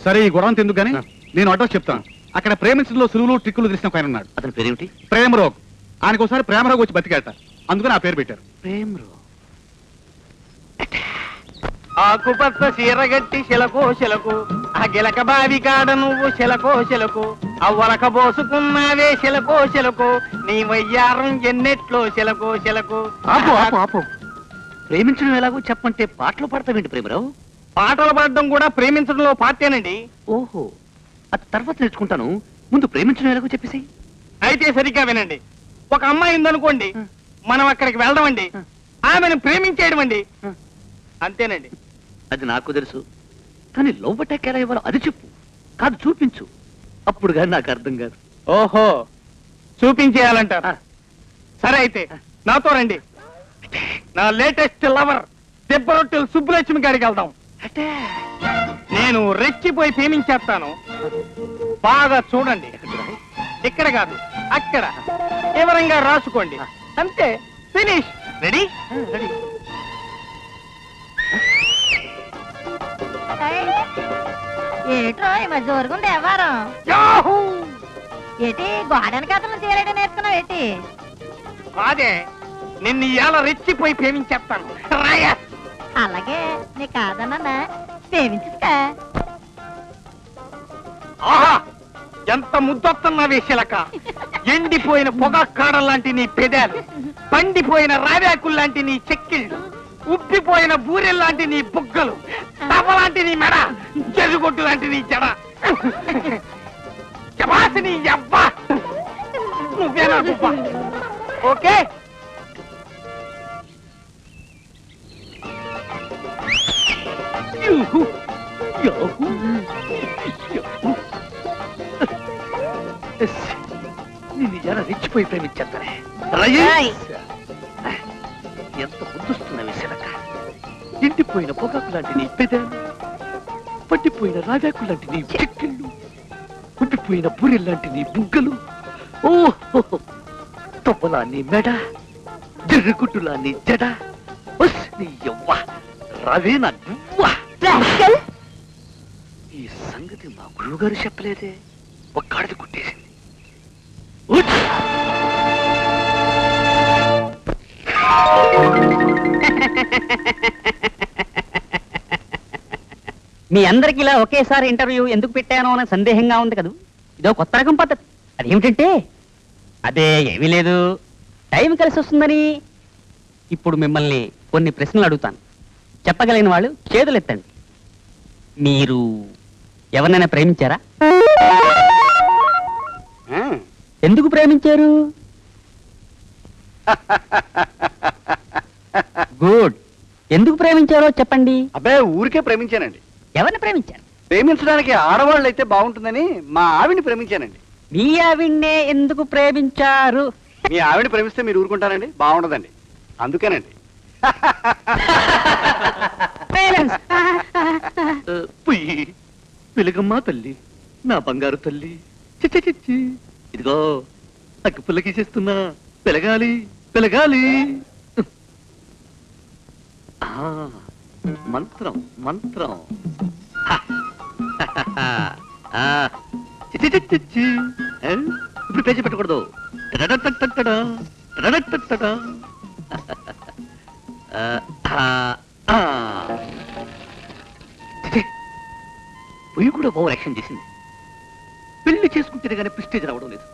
సరే, ఈ గొడవంత ఎందుకు గానీ నేను అడ్రస్ చెప్తాను. అక్కడ ప్రేమించడంలో సులువులు ట్రిక్కులు తెలిసిన పైన ఉన్నాడు. అతని పేరేమిటి? ప్రేమరోగ్. ఆయనకు ఒకసారి ప్రేమరోగ్ వచ్చి బతికాట, అందుకని ఆ పేరు పెట్టారు. ప్రేమ్రో. ఆకుపచ్చ చీరగట్టి శిలకో ఆ గిలక బావి కాడ నువ్వు శిలకో అవ్వలక పోసుకున్నావే శిలకో నీ వయ్యారం ఎన్నెట్లో శిలకో ఆపు ఆపు ఆపు. ప్రేమించడం ఎలాగో చెప్పంటే పాటలు పాడతావేంటి ప్రేమరావు? పాటలు పాడడం కూడా ప్రేమించడంలో పార్టీనండి. ఓహో, అది తర్వాత నేర్చుకుంటాను. ముందు ప్రేమించడం ఎలాగో చెప్పేసి. అయితే సరిగ్గా వినండి. ఒక అమ్మాయి ఉందనుకోండి, మనం అక్కడికి వెళ్దామండి, ఆమెను ప్రేమించేయడం అండి, అంతేనండి. అది నాకు తెలుసు, కానీ లవ్ అటాక్ ఎలా ఇవ్వాలో అది చెప్పు. కాదు, చూపించు. అప్పుడు కానీ నాకు అర్థం కాదు. ఓహో, చూపించేయాలంటారా? సరే, అయితే నాతో రండి. నా లేటెస్ట్ లవర్ దెబ్బరొట్టెలు సుబ్బులక్ష్మి గారికి వెళ్దాం. నేను రెచ్చిపోయి ప్రేమించేస్తాను, బాగా చూడండి. ఇక్కడ కాదు, అక్కడ వివరంగా రాసుకోండి. అంతే, ఫినిష్. రెడీ? రెడీ. ఏట్రో ఈ మధ్య వరకు వ్యవహారం యాహూ! ఏటి గోడానికి అతను తీరేయడం నేర్చుకున్నావు ఏటి? అదే, నిన్ను ఇవాళ రెచ్చిపోయి ప్రేమించేస్తాను. రాయ! అలాగే నీ కాదన్నా ప్రేమించుక. ఆహా, ఎంత ముద్దొస్తున్నా వేసలక. ఎండిపోయిన పొగ కాడలాంటి నీ పెదాలు, పండిపోయిన రావ్యాకులు లాంటి నీ చెక్కిళ్ళు, ఉప్పిపోయిన బూరెల్లాంటి నీ బుగ్గలు, తవ్వలాంటి నీ మెడ, జరుగుొట్టు లాంటి నీ జడ, జవాసి నీ యవ్వ. నువ్వేనా గువ్వ? Okay. Yoohoo, yahoo, yahoo. Yes, నేను ఎలా రెచ్చిపోయి ప్రేమించేస్తానే. ఎంత ముద్దుస్తున్న విషయక. ఎండిపోయిన పొగాకు లాంటి నీ పెదాలు, పట్టిపోయిన రాజాకు లాంటి నీ చెక్కిళ్ళు, ఉట్టిపోయిన పూరిల్లాంటి నీ బుగ్గలు, ఓహో, తొప్పలా నీ మెడ, జర్రుగుట్టులా నీ జడ, ఉస్ నీ యవ్వ, రవే నా గువ్వ. ఈ సంగతి మా గురువు గారు చెప్పలేదే. ఒక్కడిది కుట్టేసింది. ఉచ్! మీ అందరికి ఇలా ఒకేసారి ఇంటర్వ్యూ ఎందుకు పెట్టానో అనే సందేహంగా ఉంది కదా. ఇదో కొత్త రకం పద్ధతి. అదేమిటంటే, అదే ఏమీ లేదు, టైం కలిసి వస్తుందని. ఇప్పుడు మిమ్మల్ని కొన్ని ప్రశ్నలు అడుగుతాను. చెప్పగలిగిన వాళ్ళు చేతులు ఎత్తండి. మీరు ఎవరినైనా ప్రేమించారా? ఎందుకు ప్రేమించారు? గుడ్. ఎందుకు ప్రేమించారో చెప్పండి. అబ్బాయి, ఊరికే ప్రేమించానండి. ఎవరిని ప్రేమించారు? ప్రేమించడానికి ఆడవాళ్ళు అయితే బాగుంటుందని మా ఆవిడ్ని ప్రేమించానండి. మీ ఆవిడ్నే ఎందుకు ప్రేమించారు? మీ ఆవిడ ప్రేమిస్తే మీరు ఊరుకుంటారండి? బాగుండదండి, అందుకేనండి. Silence. పుయ్యి వెలుగమ్మా తల్లి, నా బంగారు తల్లి. చిచ్చి చిచ్చి, ఇదిగో అగ్గి పుల్లకిసేస్తున్నా. పెలగాలి పెలగాలి. మంత్రం మంత్రం. చిచ్చి చిచ్చి చిచ్చి. ఇప్పుడు పేజీ పెట్టకూడదు. టడటటటటడా, టడటటటడా. పొయ్యి కూడా ఓవర్ యాక్షన్ చేసింది. పెళ్లి చేసుకుంటే కానీ ప్రిస్టేజ్ రావడం లేదు.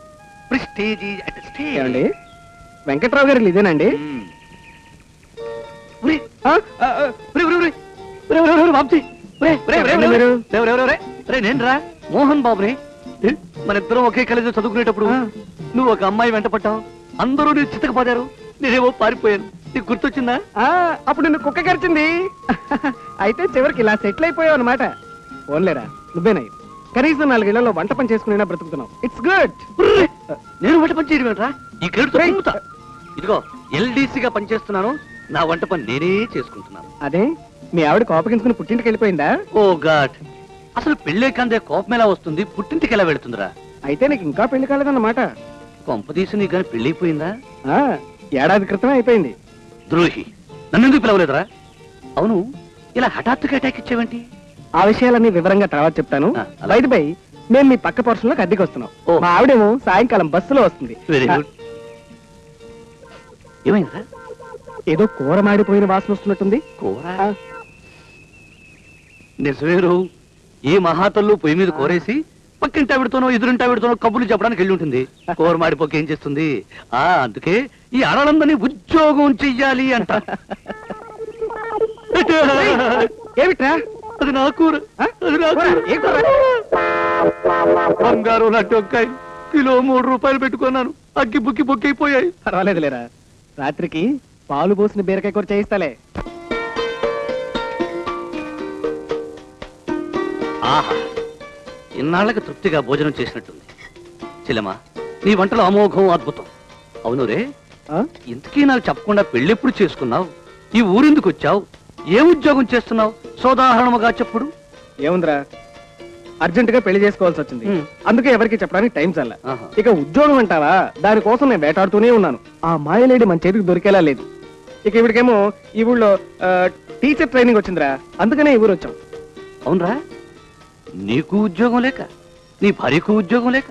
Prestige at stage. వెంకట్రావు గారు ఇదేనండి? నేను రా మోహన్ బాబుని. మన ఇద్దరం ఒకే కాలేజీలో చదువుకునేటప్పుడు నువ్వు ఒక అమ్మాయి వెంట పట్టావు. అందరూ నీ చితకపోదారు, నేనేమో పారిపోయాను. నీకు గుర్తొచ్చిందా? అప్పుడు నిన్ను కుక్క కరిచింది. అయితే చివరికి ఇలా సెటిల్ అయిపోయావు అనమాట. ఓన్లేరా, నువ్వేనాయి. కనీసం 4 ఇళ్లలో వంట పని చేసుకుని బ్రతుకుతున్నాం. It's good. నేను వంట పని చేయడం ఏంట్రా? ఈ క్రెడిట్ తొక్కుతా. ఇదిగో ఎల్డీసీగా పనిచేస్తున్నాను, నా వంట పని నేనే చేసుకుంటున్నాను. అదే మీ ఆవిడ కోపగించుకుని పుట్టింటికి వెళ్ళిపోయిందా? ఓ గాడ్, అసలు పెళ్ళే కందే కోపం ఎలా వస్తుంది, పుట్టింటికి ఎలా వెళుతుందిరా? అయితే నీకు ఇంకా పెళ్లి కాలేదన్నమాట. కొంపదీసి నీకు కానీ పెళ్ళైపోయిందా? ఏడాది క్రితమే అయిపోయింది. ద్రోహి, నన్ను ఎందుకు పిలవలేదురా? అవును, ఇలా హఠాత్తుగా అటాక్ ఇచ్చావేంటి? ఆ విషయాలన్నీ వివరంగా తర్వాత చెప్తాను. అలాగే. బయట బై మేము మీ పక్క పోర్షన్ లోకి అద్దెకి వస్తున్నాం. ఓ. మా ఆవిడేమో సాయంకాలం బస్సులో వస్తుంది. Very good. ఏమైందిరా? ఏదో కూర మాడిపోయిన వాసన వస్తున్నట్టుంది. కూర? నిజమేరు, ఏ మహాతల్లు పొయ్యి మీద కూరేసి పక్కింటి ఆవిడతోనో ఎదురింటి ఆవిడతోనో కబుర్లు చెప్పడానికి వెళ్ళి ఉంటుంది. కూర మాడిపోక ఏం చేస్తుంది? అందుకే ఈ ఆడలందరినీ ఉద్యోగం చెయ్యాలి అంట. ఏమిట్రా? అది నా కూర. అది నా కూర. ఏ కూర? బంగారు లాంటి వంకాయ కిలో 3 రూపాయలు పెట్టుకున్నాను, అగ్గి బుక్కి బొక్కైపోయాయి. పర్వాలేదు లేరా, రాత్రికి పాలు పోసిన బీరకాయ కూర చేయిస్తాలే. ఆహా, ఇన్నాళ్ళకి తృప్తిగా భోజనం చేసినట్టుంది. చెల్లెమా, నీ వంటలు అమోఘం, అద్భుతం. అవును రే, ఇంతకీ నాకు చెప్పకుండా పెళ్ళెప్పుడు చేసుకున్నావు? ఈ ఊరెందుకు వచ్చావు? ఏ ఉద్యోగం చేస్తున్నావు? సోదాహరణముగా చెప్పుడు. ఏముందిరా, అర్జెంట్ గా పెళ్లి చేసుకోవాల్సి వచ్చింది. అందుకే ఎవరికి చెప్పడానికి టైం చల్ల. ఆహా. ఇక ఉద్యోగం అంటావా, దానికోసం నేను వేటాడుతూనే ఉన్నాను. ఆ మాయలేడి మన చేతికి దొరికేలా లేదు. ఇక ఇవిడికేమో ఈ ఊళ్ళో టీచర్ ట్రైనింగ్ వచ్చిందిరా, అందుకనే ఈ ఊరు వచ్చాం. అవునరా, నీకు ఉద్యోగం లేక, నీ భార్యకు ఉద్యోగం లేక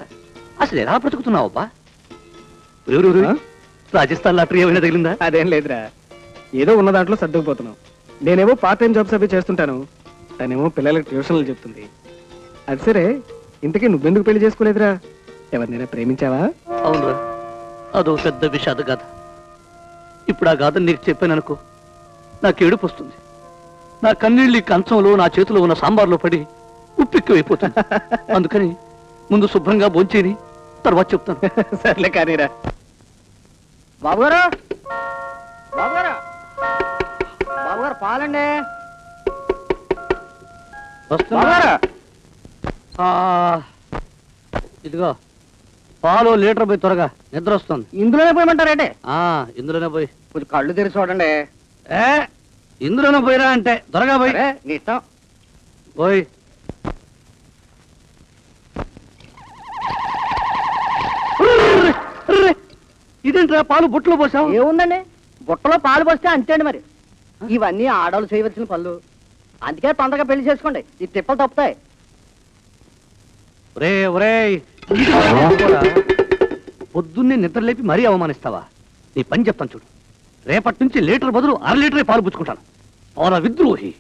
అసలు ఎలా బ్రతుకుతున్నావబ్బా? రాజస్థాన్ లాటరీ ఏమైనా తగిలిందా? అదేం లేదురా, ఏదో ఉన్న దాంట్లో సర్దుకుపోతున్నాం. నేనేమో పార్ట్ టైం జాబ్స్ అవి చేస్తుంటాను, తనేమో పిల్లలకు ట్యూషన్లు చెప్తుంది. అది సరే, ఇంతకీ నువ్వెందుకు పెళ్లి చేసుకోలేదురా? ఎవరినైనా ప్రేమించావా? అవునరా, అదో పెద్ద విషాద గాథ. ఇప్పుడు ఆ గాథను నీకు చెప్పాననుకో, నాకు ఏడుపు వస్తుంది. నా కన్నీళ్ళు ఈ కంచంలో, నా చేతిలో ఉన్న సాంబార్లో పడి ఉప్పెక్కువైపోతుంది. అందుకని ముందు శుభ్రంగా భోంచేని తర్వాత చెప్తాను. సర్లే కానీరా. బాబుగారు, బాబుగారు, బాబుగారు పాలండి. బాబుగారు, ఇదిగో పాలు లీటర్ పోయి త్వరగా, నిద్ర వస్తుంది. ఇందులోనే పోయమంటారేంటే? ఇందులోనే పోయి. కొంచెం కళ్ళు తెరిచి చూడండి. ఇందులోనే పోయిరా అంటే త్వరగా పోయి. నీ ఇష్టం. పోయి. ఇదేంట్రా పాలు బుట్టలో పోసావు? ఏముందండి, బుట్టలో పాలు పోస్తే అంతేండి. మరి ఇవన్నీ ఆడవాళ్ళు చేయవలసిన పనులు, అందుకే తొందరగా పెళ్లి చేసుకోండి, ఈ తిప్పలు తప్పుతాయి. ఒరే ఒరే, పొద్దున్నే నిద్ర లేపి మరీ అవమానిస్తావా? నీ పని చెప్తాను చూడు, రేపటి నుంచి లీటర్ బదులు 1/2 లీటరే పాలు పుచ్చుకుంటాను. పౌర విద్రోహి.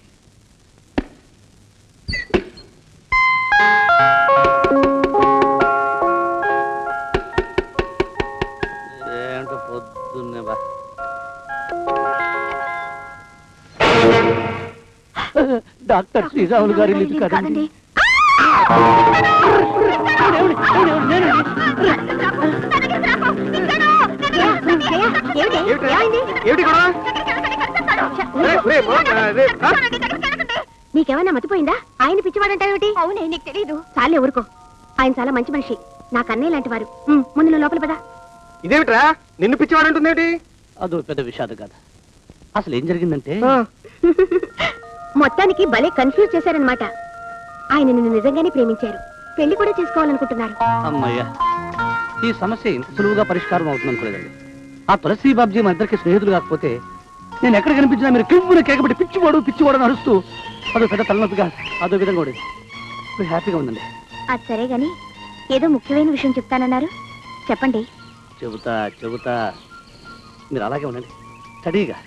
ఏంటో పొద్దున్నే బా. డాక్టర్ శ్రీరాములు గారి ఇల్లు ఇది కాదండి. నీకేమైనా మతిపోయిందా? ఆయన పిచ్చివాడంటావేమిటి? అవునే, నీకు తెలీదు. చాలే ఊరుకో, ఆయన చాలా మంచి మనిషి, నా కన్నయ్య లాంటి వారు. ముందు నువ్వు లోపల పదా. ఇదేమిట్రా, నిన్ను పిచ్చివాడంటుందేమిటి? అదో పెద్ద విషాద కదా. అసలు ఏం జరిగిందంటే, మొత్తానికి భలే కన్ఫ్యూజ్ చేశారనమాట. ఆయన నిన్ను నిజంగానే ప్రేమించారు, పెళ్లి కూడా చేసుకోవాలనుకుంటున్నారు. అమ్మయ్యా, ఈ సమస్య ఇంత సులువుగా పరిష్కారం అవుతుంది అనుకోలేదండి. ఆ తులసి బాబ్జీ మన ఇద్దరికి స్నేహితులు కాకపోతే నేను ఎక్కడ కనిపించినా మీరు కివ్వున కేకబట్టి పిచ్చివాడు అని అరుస్తూ అదో పెద్ద తలనొప్పిగా అదో విధంగా ఉండేది. ఇప్పుడు హ్యాపీగా ఉందండి. అది సరే గాని ఏదో ముఖ్యమైన విషయం చెప్తానన్నారు, చెప్పండి. చెబుతా మీరు అలాగే ఉండండి, స్టడీగా.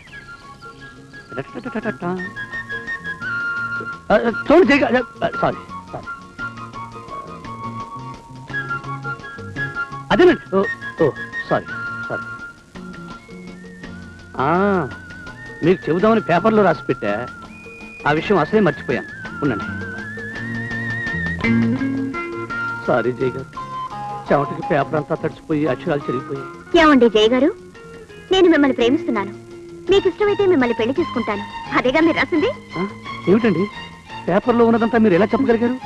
చూడండి, సారీ అదేనండి. ఓ సారీ. మీకు చెబుదామని పేపర్లో రాసి పెట్టా, ఆ విషయం అసలే మర్చిపోయాను. ఉండండి. సారీ జయ గారు, చెమటకి పేపర్ అంతా తడిచిపోయి అక్షరాలు చెరిగిపోయి. ఏమండి జయ గారు, నేను మిమ్మల్ని ప్రేమిస్తున్నాను, మీకు ఇష్టమైతే మిమ్మల్ని పెళ్లి చేసుకుంటాను. అదేగా మీరు రాసింది? ఏమిటండి, పేపర్లో ఉన్నదంతా మీరు ఎలా చెప్పగలిగారు?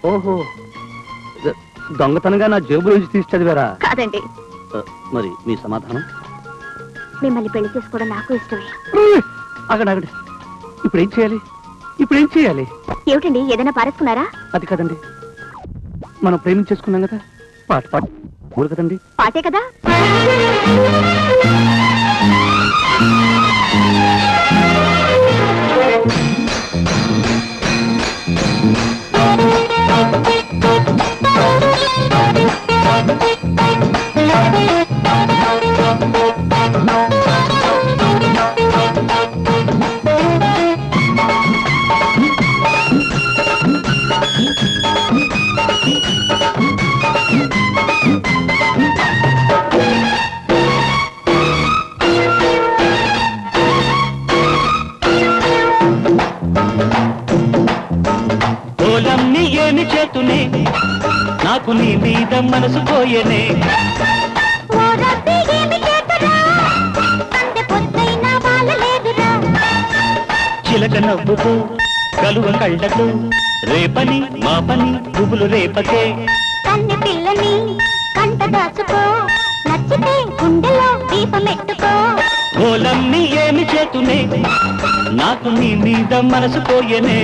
ఓహో, దొంగతనంగా నా జేబు నుంచి తీసి చదివారా? కాదండి, మరి మీ సమాధానం? మిమ్మల్ని పెళ్లి చేసుకోవడం నాకు ఇష్టమే. అగండి, ఇప్పుడు ఏం చేయాలి? ఇప్పుడు ఏం చేయాలి? ఏమిటండి, ఏదైనా పారేసుకున్నారా? అది కదండి, మనం ప్రేమించేసుకున్నాం కదా, పాట పాట ఊరు కదండి. పాటే కదా. ఓలమ్ని ఏమి చేతునే, నాకు నీ మీద మనసు పోయనే. చిలక నవ్వుతూ కలువ కళ్ళకు రేపని మా పని పువ్వులు రేపకే. కన్నె పిల్లని కంట దాచుకో, నచ్చితే గుండెలో దీపమెట్టుకో. ఓలమ్ని ఏమి చేతునే, నాకు నీ మీద మనసు పోయనే.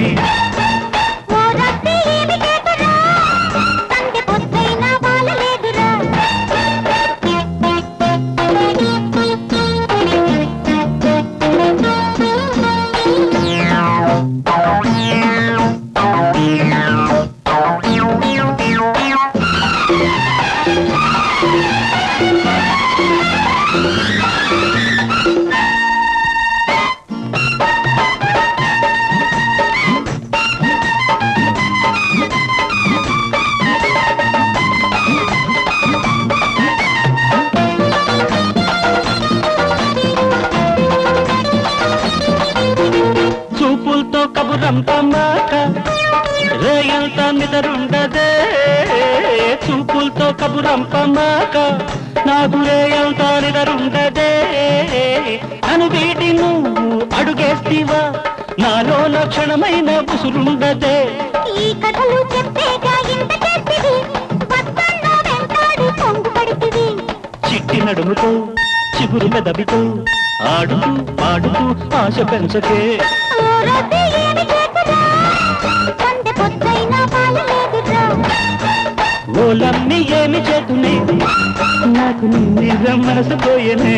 చూపులతో కబురంపమాక రేయంత నిదరుండదే. చూపులతో కబురంపమాక నాకు రేయంత నిదరుండదే. అను వీటి నువ్వు అడుగేస్తివా, నాలోన క్షణమైన ఉసురుండదే. ఈ కథలు చెప్పేగా ఇంత చేసివి, వద్దన్నా వెంటాడి పొంగు పడితివి. చిట్టి నడుముతో చిగురు పెదవితో ఆడుతూ పాడుతూ ఆశ పెంచకే. ఓలమ్ని ఏమి చేతునే, నాకు నీ మీద మనసు పోయనే.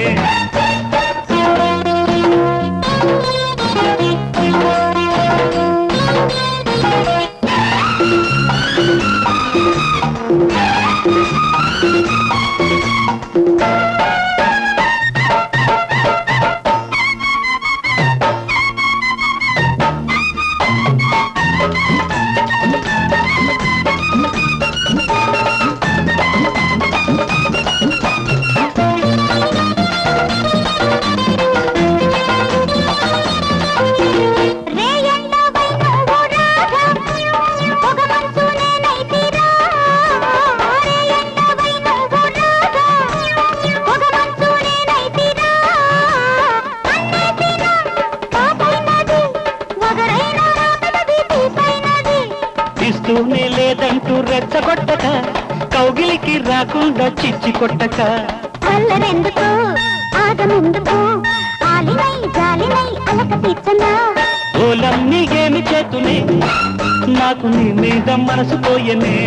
ఇస్తూనే లేదంటూ రెచ్చగొట్టక, కౌగిలికి రాకుండా చిచ్చి కొట్టక. అల్లరెందుకు ఆగమెందుకు, ఆలినై జాలినై అలక తీర్చనా. ఓలమ్ని ఏమి చేతునే, నాకు నీ మీద మనసు పోయనే.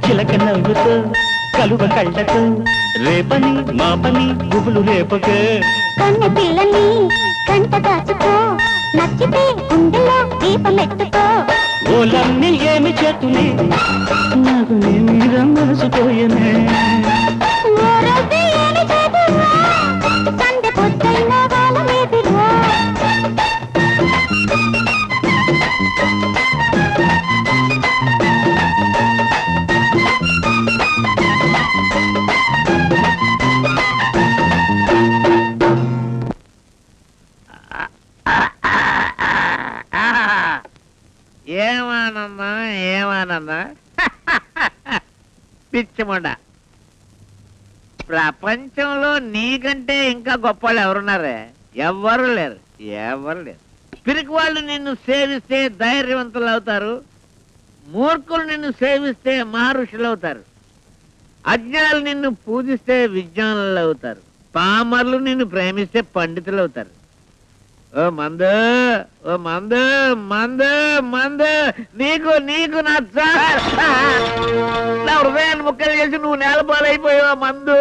చిలక నవ్వుతో కలువ కళ్ళకు రేపని మా పని గుబులు రేపకే. కన్నె పిల్లని కంట దాచుకో, నచ్చితే గుండెలో దీపమెట్టుకో. ఓలమ్ని ఏమి చేతునే, నాకు నీ మీద మనసు పోయనే. సందె పొద్దైన వాళ్ళేదిరా. ఏమానమ్మా ఏమానమ్మా పిచ్చిమండ, ప్రపంచంలో నీకంటే ఇంకా గొప్ప వాళ్ళు ఎవరున్నారే? ఎవ్వరు లేరు, ఎవరు లేరు. పిరికి వాళ్ళు నిన్ను సేవిస్తే ధైర్యవంతులు అవుతారు, మూర్ఖులు నిన్ను సేవిస్తే మహర్షులు అవుతారు, అజ్ఞానులు నిన్ను పూజిస్తే విజ్ఞానులు అవుతారు, పామర్లు నిన్ను ప్రేమిస్తే పండితులు అవుతారు. ఓ మందు, ఓ మందు, మందు, మందు, నీకు నీకు నా హృదయాన్ని ముక్కలు చేసి నువ్వు నేలపాలైపోయావా మందు?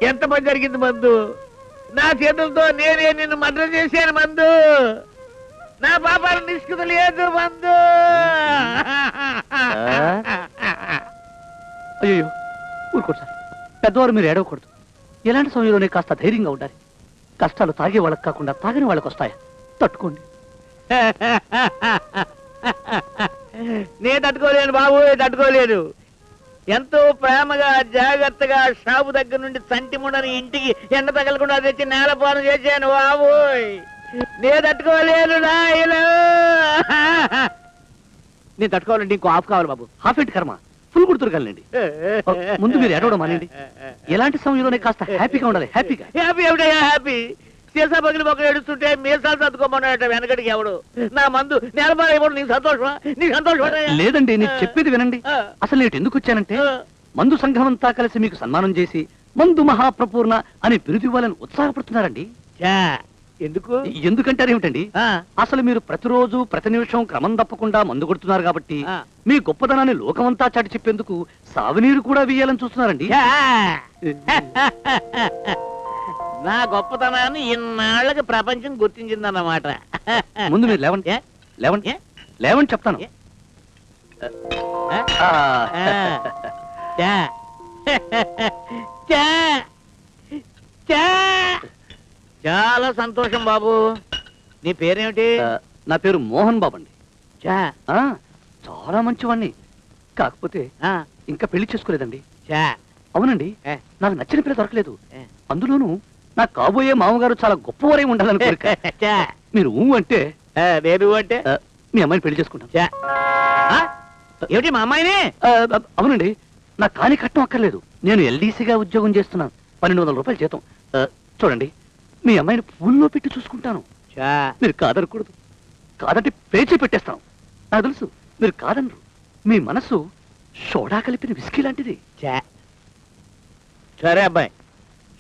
ఎంత పని జరిగింది మందు? నా చేతులతో నేనే నిన్ను మర్డర్ చేశాను మందు. నా పాపాలు నిష్కృతి లేదు మందు. అయ్యో ఊరుకోడు సార్, పెద్దవారు మీరు ఏడవకూడదు. ఎలాంటి సమయంలోనే కాస్త ధైర్యంగా ఉండాలి. కష్టాలు తాగే వాళ్ళకి కాకుండా తాగని వాళ్ళకి వస్తాయా? తట్టుకోండి. నే తట్టుకోలేను బాబు, తట్టుకోలేను. ఎంతో ప్రేమగా జాగ్రత్తగా షాపు దగ్గర నుండి సంటిముండని ఇంటికి ఎండ తగలకుండా తెచ్చి నేలపానం చేశాను బాబోయ్. నే తట్టుకోలేను నాయనా. నేను తట్టుకోవాలంటే ఇంకో హాఫ్ కావాలి బాబు. హాఫ్ ఏంటి కర్మ, ఫుల్ కుడుతురుగాలండి. ముందు మీరు ఏడవడం మానేయండి. ఎలాంటి సమయంలోనే కాస్త హ్యాపీగా ఉండాలి. హ్యాపీగా. హ్యాపీ ఏమిటయ్యా హ్యాపీ? సీసా పగిలి మొక్క ఏడుస్తుంటే మీసాలు సర్దుకోమన్నాడట వెనకడికి ఎవడు. నా మందు నేలపాలైపోవడం నీకు సంతోషమా? నీకు సంతోషమా? లేదండి, నేను చెప్పేది వినండి. అసలు నేను ఎందుకు వచ్చానంటే, మందు సంఘం అంతా కలిసి మీకు సన్మానం చేసి మందు మహాప్రపూర్ణ అని బిరుదు ఇవ్వాలని ఉత్సాహపడుతున్నారండి. ఎందుకు? ఎందుకంటారు ఏమిటండి, అసలు మీరు ప్రతిరోజు ప్రతి నిమిషం క్రమం తప్పకుండా మందు కొడుతున్నారు కాబట్టి మీ గొప్పతనాన్ని లోకమంతా చాటి చెప్పేందుకు సాగునీరు కూడా వేయాలని చూస్తున్నారండి. నా గొప్పతనాన్ని ఇన్నాళ్ళకి ప్రపంచం గుర్తించిందన్నమాట. ముందు మీరు లేవండి, లేవండి, లేవండి చెప్తాను. చాలా సంతోషం బాబు. నీ పేరేమిటి? నా పేరు మోహన్ బాబు అండి. చాలా మంచివాణ్ణి, కాకపోతే ఇంకా పెళ్లి చేసుకోలేదండి. అవునండి, నాకు నచ్చిన పిల్ల దొరకలేదు. అందులోనూ నా కాబోయే మామగారు చాలా గొప్పవారై ఉండాలని కోరిక. మీరు అంటే నేను అంటే మీ అమ్మాయిని పెళ్లి చేసుకుంటాను. ఏమిటి మా అమ్మాయిని? అవునండి, నాకు కాని కట్నం అక్కర్లేదు. నేను ఎల్డీసీగా ఉద్యోగం చేస్తున్నాను, 1200 రూపాయలు జీతం. చూడండి, మీ అమ్మాయిని పూల్లో పెట్టి చూసుకుంటాను. మీరు కాదనకూడదు, కాదంటే పేచీ పెట్టేస్తాను. నాకు తెలుసు మీరు కాదనరు. మీ మనసు సోడా కలిపిన విస్కీ లాంటిది. సరే అబ్బాయి,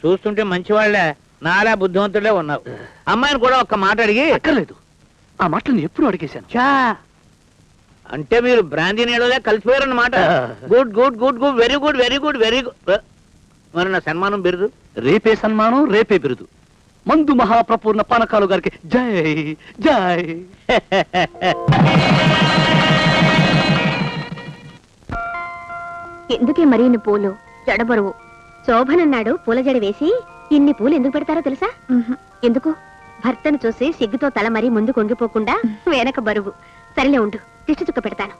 చూస్తుంటే మంచివాళ్లే, నాలా బుద్ధివంతులే ఉన్నావు. అమ్మాయిని కూడా ఒక్క మాట అడిగి. అక్కర్లేదు, ఆ మాటలు నేను ఎప్పుడు అడిగేశాను. అంటే మీరు బ్రాందీ నీళ్ళలో కలిసిపోయారన్నమాట. Good good good good, very good very good very good. మరి నా సన్మానం బిరుదు? రేపే సన్మానం, రేపే బిరుదు. మందు మహాప్రపూర్ణ పానకాలు గారికి జై జై. ఎందుకే మరి ఇన్ని పూలు? జడబరువు. శోభనన్నాడు పూల జడ వేసి ఇన్ని పూలు ఎందుకు పెడతారో తెలుసా? ఎందుకు? భర్తను చూసి సిగ్గుతో తల మరీ ముందు కొంగిపోకుండా వెనక బరువు. సరిలే ఉండు, దిష్టి చుక్క పెడతాను.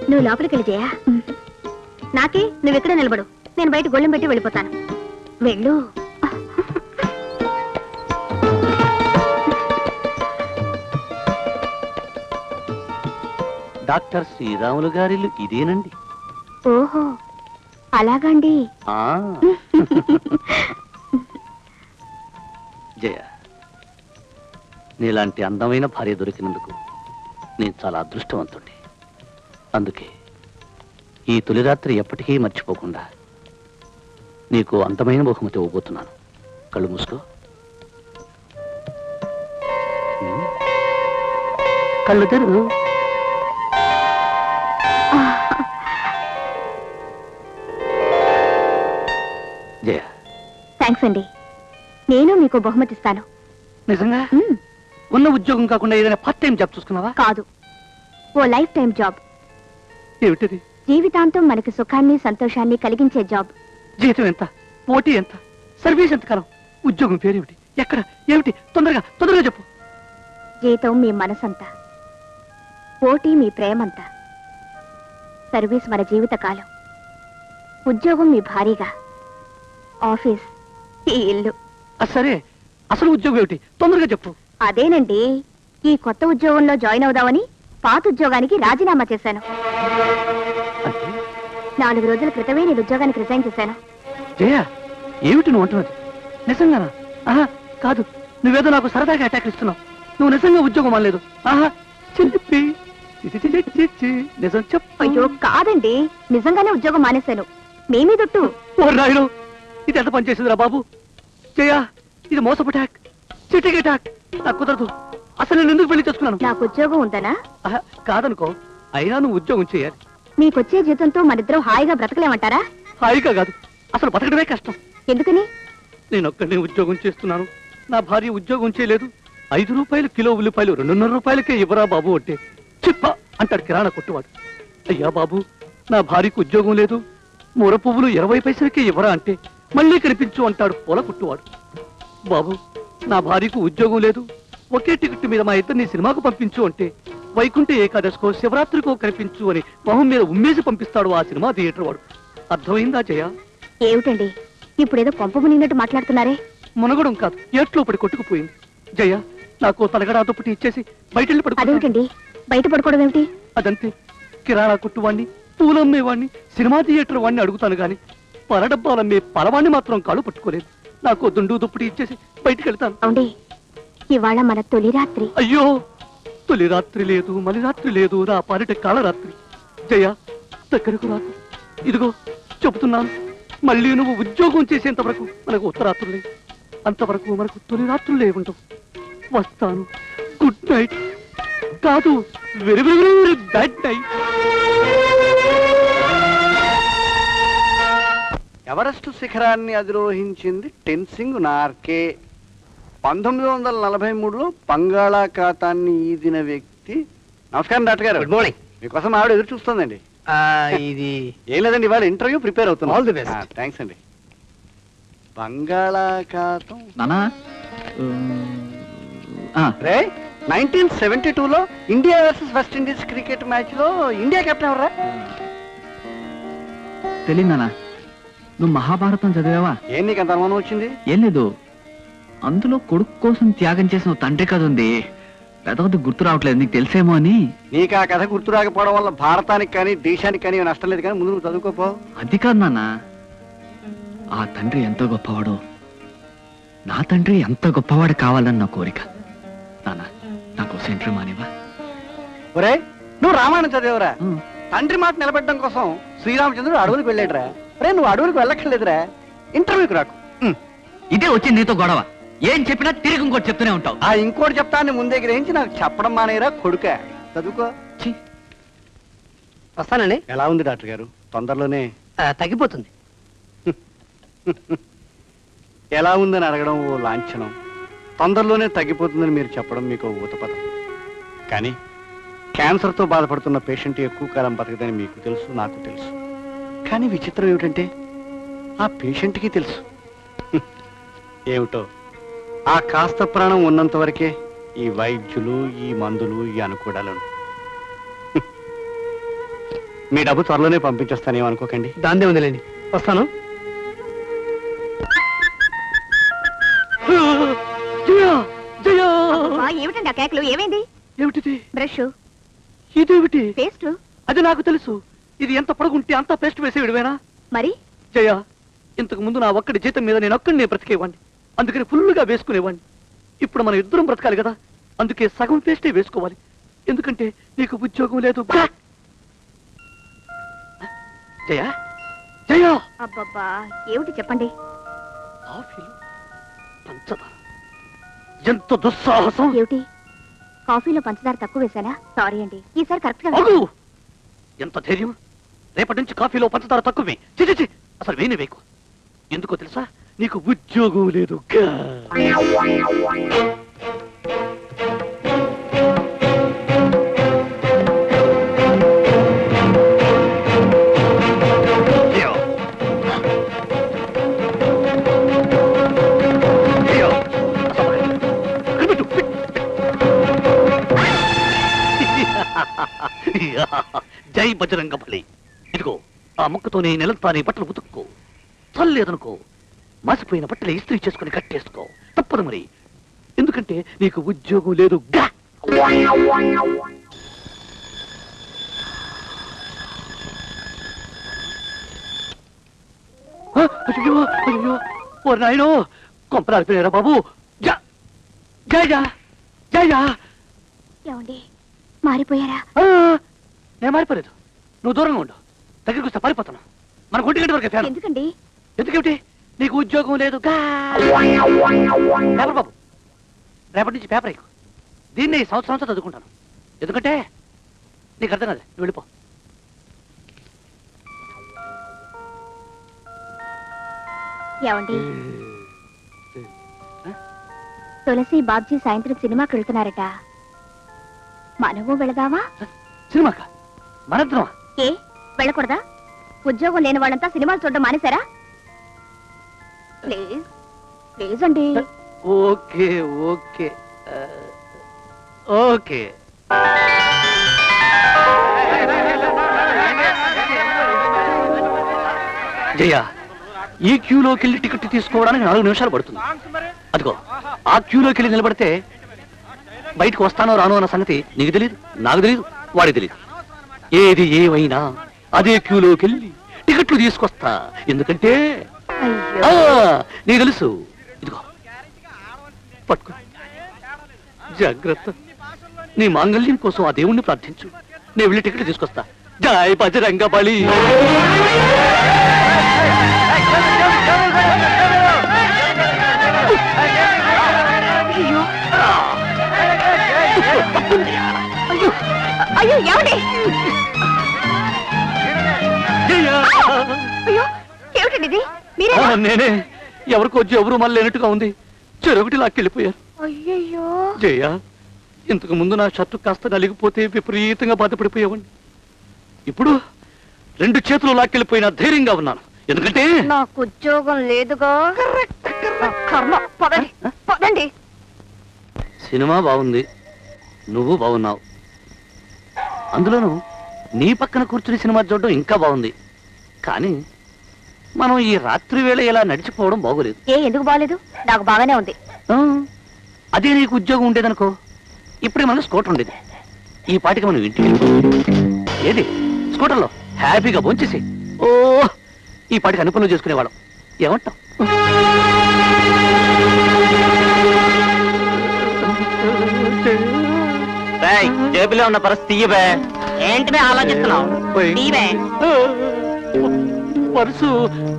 నువ్వు లోపలికి వెళ్ళి చేయా. నాకే నువ్వెక్కడ నిలబడు, నేను బయట గొళ్ళెం పెట్టి వెళ్ళిపోతాను. వెళ్ళు. డాక్టర్ శ్రీరాములు గారిల్లు ఇదేనండి. ఓహో, అలాగండి. జయ, నీలాంటి అందమైన భార్య దొరికినందుకు నేను చాలా అదృష్టవంతుణ్ణి. అందుకే ఈ తొలి రాత్రి ఎప్పటికీ మర్చిపోకుండా నీకు అందమైన బహుమతి ఇవ్వబోతున్నాను. కళ్ళు మూసుకో. కళ్ళు తెరువు. జయ, థ్యాంక్స్ అండి. నేను మీకు బహుమతి ఇస్తాను. నిజంగా? ఉన్న ఉద్యోగం కాకుండా ఏదైనా పార్ట్ టైం జాబ్ చూసుకున్నావా? కాదు, ఓ లైఫ్ టైం జాబ్. ఏమిటది? జీవితాంతం మనకి సుఖాన్ని సంతోషాన్ని కలిగించే జాబ్. జీతం ఎంత? పోటీ ఎంత? సర్వీస్ ఎంత కాలం? ఉద్యోగం పేరేమిటి? ఎక్కడ? ఏమిటి? తొందరగా తొందరగా చెప్పు. జీతం మీ మనసంతా, పోటీ మీ ప్రేమంతా, సర్వీస్ మన జీవితకాలం, ఉద్యోగం మీ భారీగా, ఆఫీస్ ఈ ఇల్లు. సరే, అసలు ఉద్యోగం ఏమిటి? తొందరగా చెప్పు. అదేనండి, ఈ కొత్త ఉద్యోగంలో జాయిన్ అవుదామని పాత ఉద్యోగానికి రాజీనామా చేశాను. అంటే 4 రోజుల క్రితమే నేను ఉద్యోగానికి రిజైన్ చేశాను. జయ, ఏమిటి నువ్వు అంటున్నది? నిజంగానా? ఆహా, కాదు, నువ్వేదో నాకు సరదాగా అటాక్ ఇస్తున్నావు. నువ్వు నిజంగా ఉద్యోగం అనలేదు. ఆహా, చెప్పి నిజం చెప్పు. అయ్యో కాదండి, నిజంగానే ఉద్యోగం మానేశాను. మీ మీదొట్టు. ఓ రాయుడు, ఇది ఎంత పనిచేసిందిరా బాబు? జయ, ఇది మోసపు అటాక్, చిటికి అటాక్. నాకు కుదరదు. అసలు నేను ఎందుకు పెళ్లి చేసుకున్నాను? నాకు ఉద్యోగం ఉందనా? ఆహా, కాదనుకో, అయినా నువ్వు ఉద్యోగం చేయాలి. మీకొచ్చే జీతంతో మనిద్దరం హాయిగా బ్రతకలేమంటారా? హాయిగా కాదు, అసలు బతకడమే కష్టం. ఎందుకని? నేను ఒక్కడే ఉద్యోగం చేస్తున్నాను, నా భార్య ఉద్యోగం చేయలేదు. 5 రూపాయలు కిలో ఉల్లిపాయలు 2.5 రూపాయలకే ఇవ్వరా బాబు అంటే చిప్ప అంటాడు కిరాణా కొట్టువాడు. అయ్యా బాబు, నా భార్యకు ఉద్యోగం లేదు, మూర పువ్వులు 20 పైసలకే ఇవ్వరా అంటే మళ్ళీ కనిపించు అంటాడు పూల కుట్టువాడు. బాబు, నా భార్యకు ఉద్యోగం లేదు, ఒకే టికెట్ మీద మా ఇద్దరిని సినిమాకు పంపించు అంటే వైకుంఠ ఏకాదశికో శివరాత్రికో కనిపించు అని మొహం మీద ఉమ్మేసి పంపిస్తాడు ఆ సినిమా థియేటర్ వాడు. అర్థమైందా జయ? ఏమిటండి ఇప్పుడేదో కొంప మునిగినట్టు మాట్లాడుతున్నారే? మునగడం కాదు, ఏట్లో పడి కొట్టుకుపోయింది. జయ, నాకు తలగడా దుప్పటి ఇచ్చేసి బయటెళ్ళి పడుకో. అదేమిటండి బయట పడుకోవడం ఏమిటి? అదంతే, కిరాణా కొట్టువాణ్ణి, పూలమ్మేవాణ్ణి, సినిమా థియేటర్ వాణ్ణి అడుగుతాను గాని పరడబ్బాలమ్మే పరవాణ్ణి మాత్రం కాళ్ళు పట్టుకోలేదు. నాకు దుండు దుప్పటి ఇచ్చేసి బయటికి వెళ్తాను. అవునండి, ఇవాళ మన తొలి రాత్రి. అయ్యో, తొలి రాత్రి లేదు, మలి రాత్రి లేదు, నా పాలిట కాళరాత్రి. జయ, దగ్గరకు రాకు. ఇదిగో చెబుతున్నాను, మళ్ళీ నువ్వు ఉద్యోగం చేసేంత వరకు మనకు ఉత్తరాత్రులే, అంతవరకు మనకు తొలి రాత్రులే ఉండవు. వస్తాను. Good night. కాదు, very very very bad night. Everest శిఖరాన్ని అధిరోహించింది టెన్సింగ్ నార్కే. 1943లో బంగాళాఖాతాన్ని ఈదిన వ్యక్తి. నమస్కారం డాక్టర్ గారు. Good morning. మీకోసం ఆవిడ ఎదురు చూస్తుందండి. ఇది ఏం లేదండి, ఇవాళ ఇంటర్వ్యూ ప్రిపేర్ అవుతున్నాం. All the best. థ్యాంక్స్ అండి. బంగాళాఖాతం నానా రే 1972లో India versus West Indies cricket match లో ఇండియా కెప్టెన్ ఎవరా? తెలియదు నానా. నువ్వు మహాభారతం చదివావా? ఏం నీకు అంత అనుమానం వచ్చింది? ఏం లేదు, అందులో కొడుకు కోసం త్యాగం చేసిన ఓ తండ్రి కథ ఉంది. పెద్దది గుర్తు రావట్లేదు, నీకు తెలిసేమో అని. నీకు ఆ కథ గుర్తు రాకపోవడం వల్ల భారతానికి కానీ దేశానికి కానీ ఏమీ నష్టం లేదు, కానీ ముందు నువ్వు చదువుకోపో. అది కాదు నాన్న, ఆ తండ్రి ఎంతో గొప్పవాడు, నా తండ్రి ఎంత గొప్పవాడు కావాలని నా కోరిక. నాన్న, నాకు సెంటర్ మానివా? ఒరే, నువ్వు రామాయణం చదివేవరా? తండ్రి మాట నిలబెట్టడం కోసం శ్రీరామచంద్రుడు అడవులకు వెళ్ళాడురా. రే, నువ్వు అడవులకు వెళ్ళక్కర్లేదురా, ఇంటర్వ్యూకి రాకు. ఇదే వచ్చింది నీతో గొడవ. ఏం చెప్పినా తిరిగి ఇంకోటి చెప్తూనే ఉంటావు. ఆ ఇంకోటి చెప్తాన్ని ముందే గ్రహించి నాకు చెప్పడం మానేరా కొడుక. చదువుకో. వస్తానండి. ఎలా ఉంది డాక్టర్ గారు? తొందరలోనే తగ్గిపోతుంది. ఎలా ఉందని అడగడం ఓ లాంఛనం, తొందరలోనే తగ్గిపోతుందని మీరు చెప్పడం మీకు ఊతపదం. కానీ క్యాన్సర్తో బాధపడుతున్న పేషెంట్ ఎక్కువ కాలం బతకదని మీకు తెలుసు, నాకు తెలుసు. కానీ విచిత్రం ఏమిటంటే ఆ పేషెంట్కి తెలుసు. ఏమిటో, ఆ కాస్త ప్రాణం ఉన్నంత వరకే ఈ వైద్యులు, ఈ మందులు, ఈ అనుకూడాలను. మీ డబ్బు త్వరలోనే పంపించేస్తానేమనుకోకండి. దాందే ఉందిలేండి, వస్తాను. ఏమిటండి ఆ కేకలు? ఏమైంది? ఏమిటిది? బ్రష్, ఇదేమిటి? పేస్ట్. అది నాకు తెలుసు. ఇది ఎంత పొడుగుంటే అంత పేస్ట్ వేసే విడివేనా? మరి జయ, ఇంతకు ముందు నా ఒక్కడి జీతం మీద నేను ఒక్కడినే బ్రతికేవాడిని, అందుకని ఫుల్గా వేసుకునేవాడిని. ఇప్పుడు మనం ఇద్దరం బ్రతకాలి కదా, అందుకే సగం పేస్టే వేసుకోవాలి. ఎందుకంటే నీకు ఉద్యోగం లేదు. జయ, జయ, అబ్బబ్బా, ఏమిటి చెప్పండి. కాఫీలో పంచదార, ఎంత దుస్సాహసం! ఏమిటి, కాఫీలో పంచదార తక్కువ వేసానా? సారీ అండి, ఈసారి కరెక్ట్ గా అగు! ఎంత ధైర్యం! రేపటి నుంచి కాఫీలో పంచదార తక్కువే. చి అసలు వేని వేకు. ఎందుకో తెలుసా? నీకు ఉద్యోగం లేదు. జై బజరంగ బలి. ఇదిగో, ఆ ముక్కతోనే నెలంతానే బట్టలు ఉతుక్కో. చల్లేదనుకో, మాసిపోయిన బట్టలు ఇస్త్రీ చేసుకుని కట్టేసుకో. తప్పదు మరి, ఎందుకంటే నీకు ఉద్యోగం లేదు. అయ్యో అయ్యో ఓ నాయనో కొంపరాలిపోయారా బాబు జా జయ జయ ఏమండి మారిపోయారా? నేను మారిపోలేదు. నువ్వు దూరంగా ఉండు. దగ్గరికి వస్తే పారిపోతాను. మన ఒంటి గంట వరకే ఫ్యాన్. ఎందుకండి? ఎందుకేమిటి? నీకు ఉద్యోగం లేదు. పేపర్ బాబు, రేపటి నుంచి పేపర్ ఎక్కువ. దీన్ని ఈ సంవత్సరం అంతా చదువుకుంటాను. ఎందుకంటే నీకు అర్థం కాదు. నువ్వు వెళ్ళిపో. ఏమండి తులసి బాబ్జీ సాయంత్రం సినిమాకి వెళ్తున్నారట. మనము వెళదామా? సినిమాకా? మనంతరమా? ఏ వెళ్ళకూడదా? ఉద్యోగం లేని వాళ్ళంతా సినిమాలు చూడడం మానేశారా? ప్లీజ్ ప్లీజ్ అండి. Okay okay okay. జయ, ఈ క్యూలోకి వెళ్ళి టికెట్ తీసుకోవడానికి 4 నిమిషాలు పడుతుంది. అదిగో ఆ క్యూలోకి వెళ్ళి నిలబడితే బయటకు వస్తానో రానో అన్న సంగతి నీకు తెలియదు, నాకు తెలియదు, వాడికి తెలియదు. ఏది ఏమైనా అదే క్యూలోకి వెళ్ళి టికెట్లు తీసుకొస్తా. ఎందుకంటే నీకు తెలుసు. ఇదిగో పట్టుకో, జాగ్రత్త. నీ మాంగళ్యం కోసం ఆ దేవుణ్ణి ప్రార్థించు. నేను వెళ్ళి టికెట్లు తీసుకొస్తా. జై బజరంగ బలి. అయ్యో ఏమండి? అయ్యో ఏమిటండి ఇది? మీరే? నేనే. ఎవరికో ఎవరు మళ్ళీ లేనట్టుగా ఉంది. చెరొకటి లాక్కెళ్ళిపోయారు. అయ్యయ్యో. జయ, ఇంతకు ముందు నా షర్టు కాస్త నలిగిపోతే విపరీతంగా బాధపడిపోయేవాడిని. ఇప్పుడు 2 చేతులు లాక్కెళ్ళిపోయినా ధైర్యంగా ఉన్నాను. ఎందుకంటే నాకు ఉద్యోగం లేదుగా. కర్మ. పదండి పదండి. సినిమా బాగుంది, నువ్వు బాగున్నావు. అందులోనూ నీ పక్కన కూర్చుని సినిమా చూడడం ఇంకా బాగుంది. కానీ మనం ఈ రాత్రి వేళ ఇలా నడిచిపోవడం బాగోలేదు. ఎందుకు బాగలేదు? నాకు బాగానే ఉంది. అదే నీకు ఉద్యోగం ఉండేదనుకో, ఇప్పుడే మనకు స్కూటర్ ఉండేది. ఈ పాటికి మనం ఇంటికి ఏది స్కూటర్లో హ్యాపీగా భోంచేసి ఓ ఈ పాటికి అన్ని పనులు చేసుకునేవాళ్ళం. ఏమంటాం? జేబులో ఉన్న పరిస్థితి ఇవే. ఏంటి ఆలోచిస్తున్నావు? పర్సు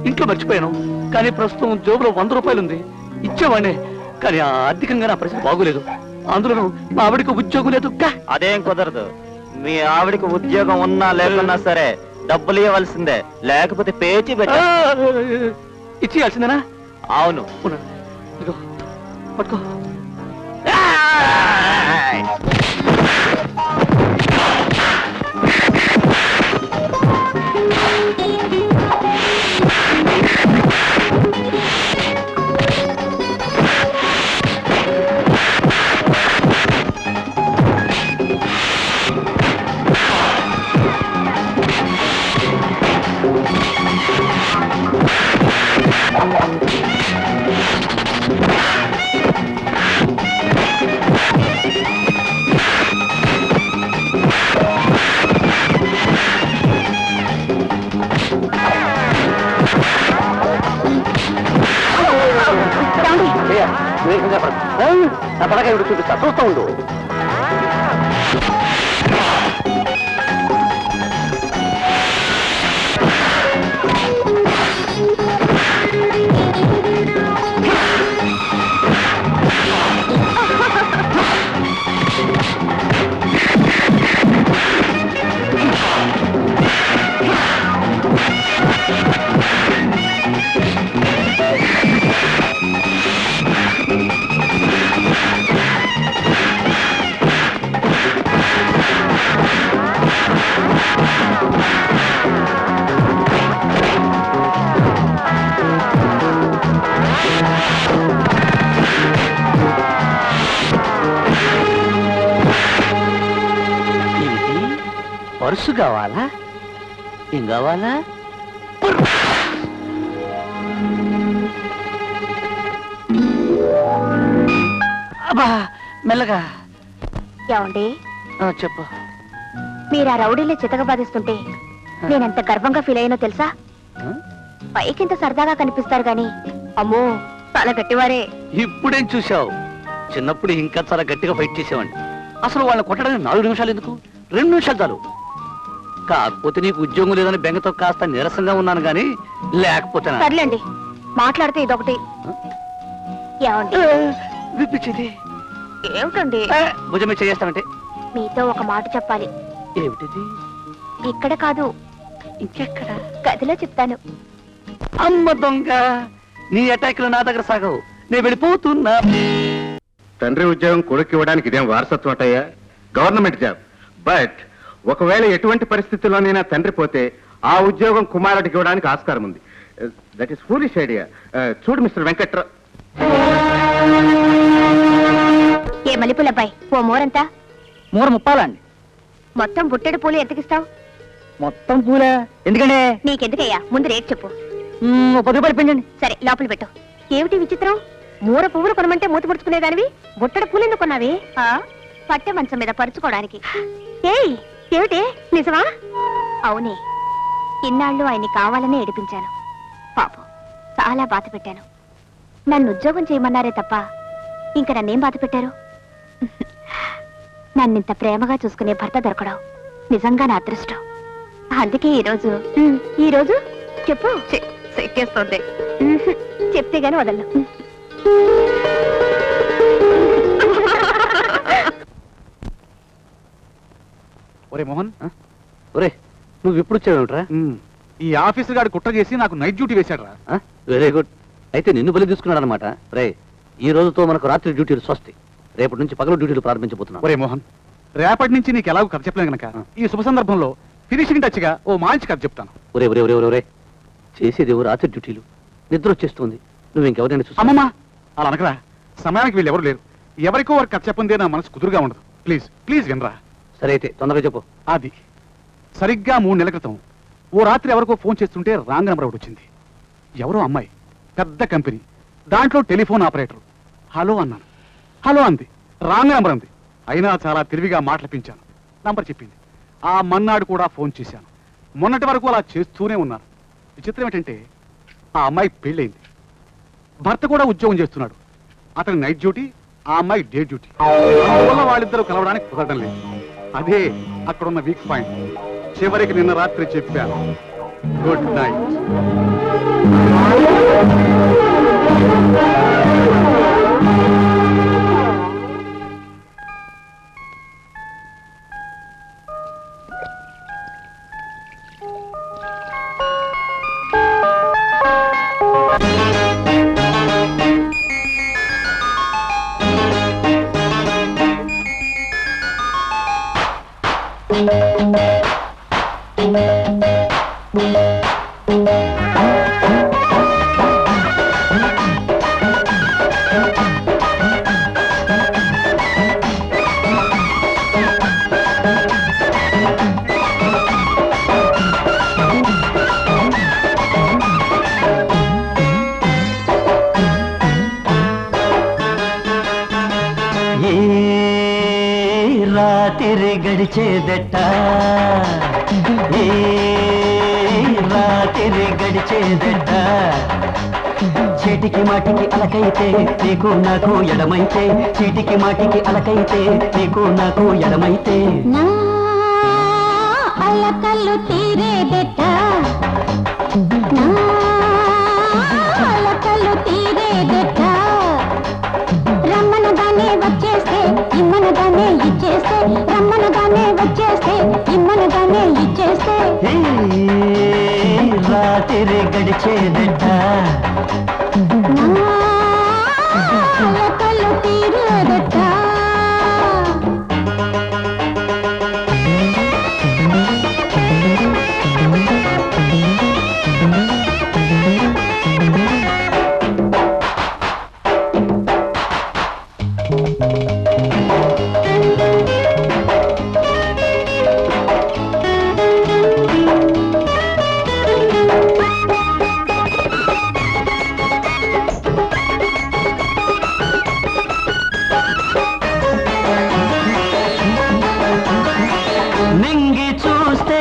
ఇంట్లో మర్చిపోయాను. కానీ ప్రస్తుతం జోబులో 100 రూపాయలు ఉంది. ఇచ్చేవాడినే. కానీ ఆర్థికంగా నా పరిస్థితి బాగోలేదు. అందులోనూ మా ఆవిడికి ఉద్యోగం లేదు. అదేం కుదరదు. మీ ఆవిడికి ఉద్యోగం ఉన్నా లేకున్నా సరే డబ్బులు ఇవ్వాల్సిందే, లేకపోతే పేచి ఇచ్చేయాల్సిందేనా? అవును. ఇదిగో, పట్టుకో. నా పడక చూపిస్తా, చూస్తూ ఉండు. పర్సు కావాలా? ఏం కావాలా? అబ్బా మెల్లగా. ఏమండి చెప్పు. మీరు ఆ రౌడీలే చితక బాధిస్తుంటే నేనెంత గర్వంగా ఫీల్ అయ్యానో తెలుసా? పైకింత సరదాగా కనిపిస్తారు గాని అమ్మో చాలా గట్టివారే. ఇప్పుడేం చూసావు? చిన్నప్పుడు ఇంకా చాలా గట్టిగా ఫైట్ చేసేవాడిని. అసలు వాళ్ళని కొట్టడానికి 4 నిమిషాలు ఎందుకు, 2 నిమిషాలు చాలు. కాకపోతే నీకు ఉద్యోగం లేదని బెంగతో కాస్త నీరసంగా ఉన్నాను గాని లేకపోతే సర్లేండి, మాట్లాడితే ఇదొకటి. ఏమండి? విప్పించేది ఏమిటండి? భుజమే చేస్తామంటే మీతో ఒక మాట చెప్పాలి. ఏమిటిది? ఇక్కడ కాదు, ఇంకెక్కడ? గదిలో చెప్తాను. అమ్మ దొంగ, నీ అటాక్లు నా దగ్గర సాగవు. నేను వెళ్ళిపోతున్నా. తండ్రి ఉద్యోగం కొడుకు ఇవ్వడానికి ఇదేం వారసత్వం అటయ్యా? Government job. బట్ ఒకవేళ ఎటువంటి పరిస్థితుల్లోనైనా తండ్రి పోతే ఆ ఉద్యోగం కుమారుడికి ఇవ్వడానికి ఆస్కారం ఉంది. That is foolish idea. చూడు మిస్టర్ వెంకట్రావు. ఏ మల్లెపూలబ్బాయి, ఓ మోరంతా? 3 ముప్పాలండి. మొత్తం బుట్టెడు పూలు ఎంతకిస్తావు? మొత్తం పూల ఎందుకంటే నీకెందుకయ్యా, ముందు రేట్ చెప్పు. 10 రూపాయలు పిండండి. సరే, లోపల పెట్టు. ఏమిటి విచిత్రం? 3 పువ్వులు కొనమంటే మూత పుడుచుకునేదానివి, బుట్టడ పూలు ఎందుకు కొన్నావి? పట్టె మంచం మీద పరుచుకోవడానికి. ఏయ్, ఏమిటి, నిజమా? అవునే, ఇన్నాళ్ళు ఆయన్ని కావాలని ఏడిపించాను. పాపం, చాలా బాధ పెట్టాను. నన్ను ఉద్యోగం చేయమన్నారే తప్ప ఇంకా నన్నేం బాధ పెట్టారు? నన్నింత ప్రేమగా చూసుకునే భర్త దొరకడం నిజంగా నా అదృష్టం. అందుకే ఈరోజు చెప్పు. చెక్కేస్తోంది. చెప్తే గాని వదలను. ఒరే మోహన్, ఒరే, నువ్వు ఇప్పుడు వచ్చావేమిట్రా? ఈ ఆఫీసర్ గారు కుట్ర చేసి నాకు నైట్ డ్యూటీ వేశాడు రా. Very good. అయితే నిన్ను బలి తీసుకున్నాడు అనమాట. రే, ఈ రోజుతో మనకు రాత్రి డ్యూటీలు స్వస్తి. రేపటి నుంచి పగలు డ్యూటీలు ప్రారంభించబోతున్నాం. ఒరే మోహన్, రేపటి నుంచి నీకు ఎలాగో కథ చెప్పలేను గనక ఈ శుభ సందర్భంలో ఫినిషింగ్ టచ్ గా ఓ మంచి కథ చెప్తాను. ఒరే ఒరే ఒరే ఒరే, చేసేదేవో రాత్రి డ్యూటీలు, నిద్ర వచ్చేస్తుంది. నువ్వు ఇంకెవరైనా చూసి అమ్మమ్మా, అలా అనకరా. సమయానికి వీళ్ళు ఎవరు లేరు. ఎవరికో వారికి కథ చెప్పందే నా మనసు కుదురుగా ఉండదు. ప్లీజ్ ప్లీజ్ వినరా. సరే అయితే తొందరగా చెప్పు. అది సరిగ్గా 3 నెలల క్రితం ఓ రాత్రి ఎవరికో ఫోన్ చేస్తుంటే రాంగ్ నెంబర్ ఒకటి వచ్చింది. ఎవరో అమ్మాయి, పెద్ద కంపెనీ, దాంట్లో టెలిఫోన్ ఆపరేటర్. హలో అన్నాను. హలో అంది. రాంగ్ నెంబర్ అంది. అయినా చాలా తెలివిగా మాట్లాడించాను. నంబర్ చెప్పింది. ఆ మన్నాడు కూడా ఫోన్ చేశాను. మొన్నటి వరకు అలా చేస్తూనే ఉన్నారు. విచిత్రం ఏంటంటే ఆ అమ్మాయి పెళ్ళయింది. భర్త కూడా ఉద్యోగం చేస్తున్నాడు. అతని నైట్ డ్యూటీ, ఆ అమ్మాయి డే డ్యూటీ. అందువల్ల వాళ్ళిద్దరూ కలవడానికి కుదరడం లేదు. అదే అక్కడున్న వీక్ పాయింట్. చివరికి నిన్న రాత్రి చెప్పాను. Good night. రాత్రి గడిచేదట, ఏ రాత్రి గడిచేదట. చీటికి మాటికి అలకైతే నీకు నాకు ఎడమైతే, చీటికి మాటికి అలకైతే నీకు నాకు ఎడమైతే. నా అలకలు తీరేదట, నా అలకలు తీరేదట. రమ్మనగానే వచ్చేస్తే ఇమ్మనగానే ఇచ్చేస్తే, రమ్మనగానే వచ్చేస్తే ఇమ్మనగానే ఇచ్చేస్తే. రాత్రి గడిచేదట, నా అలకలు తీరేదట. నింగి చూస్తే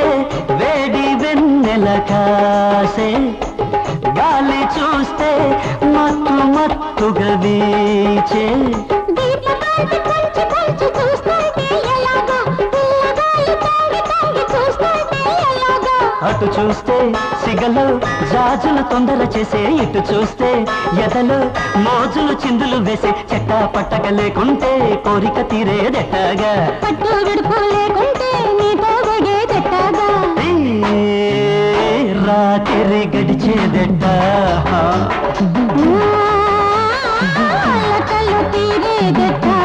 వేడి వెన్నెల కాసే, గాలి చూస్తే మత్తు మత్తుగా వీచే అటు చూస్తే సిగలు జాజులు తొందర చేసే ఇటు చూస్తే ఎదలు మోజులు చిందులు వేసే చెట్టా పట్టక లేకుంటే కోరిక తీరేదెట్టాగా పట్టు విడుపు లేకుంటే నీతో గడిచేదెట్టాగా రాత్రి గడిచేదెట్ట అలకలు తీరేదెట్టా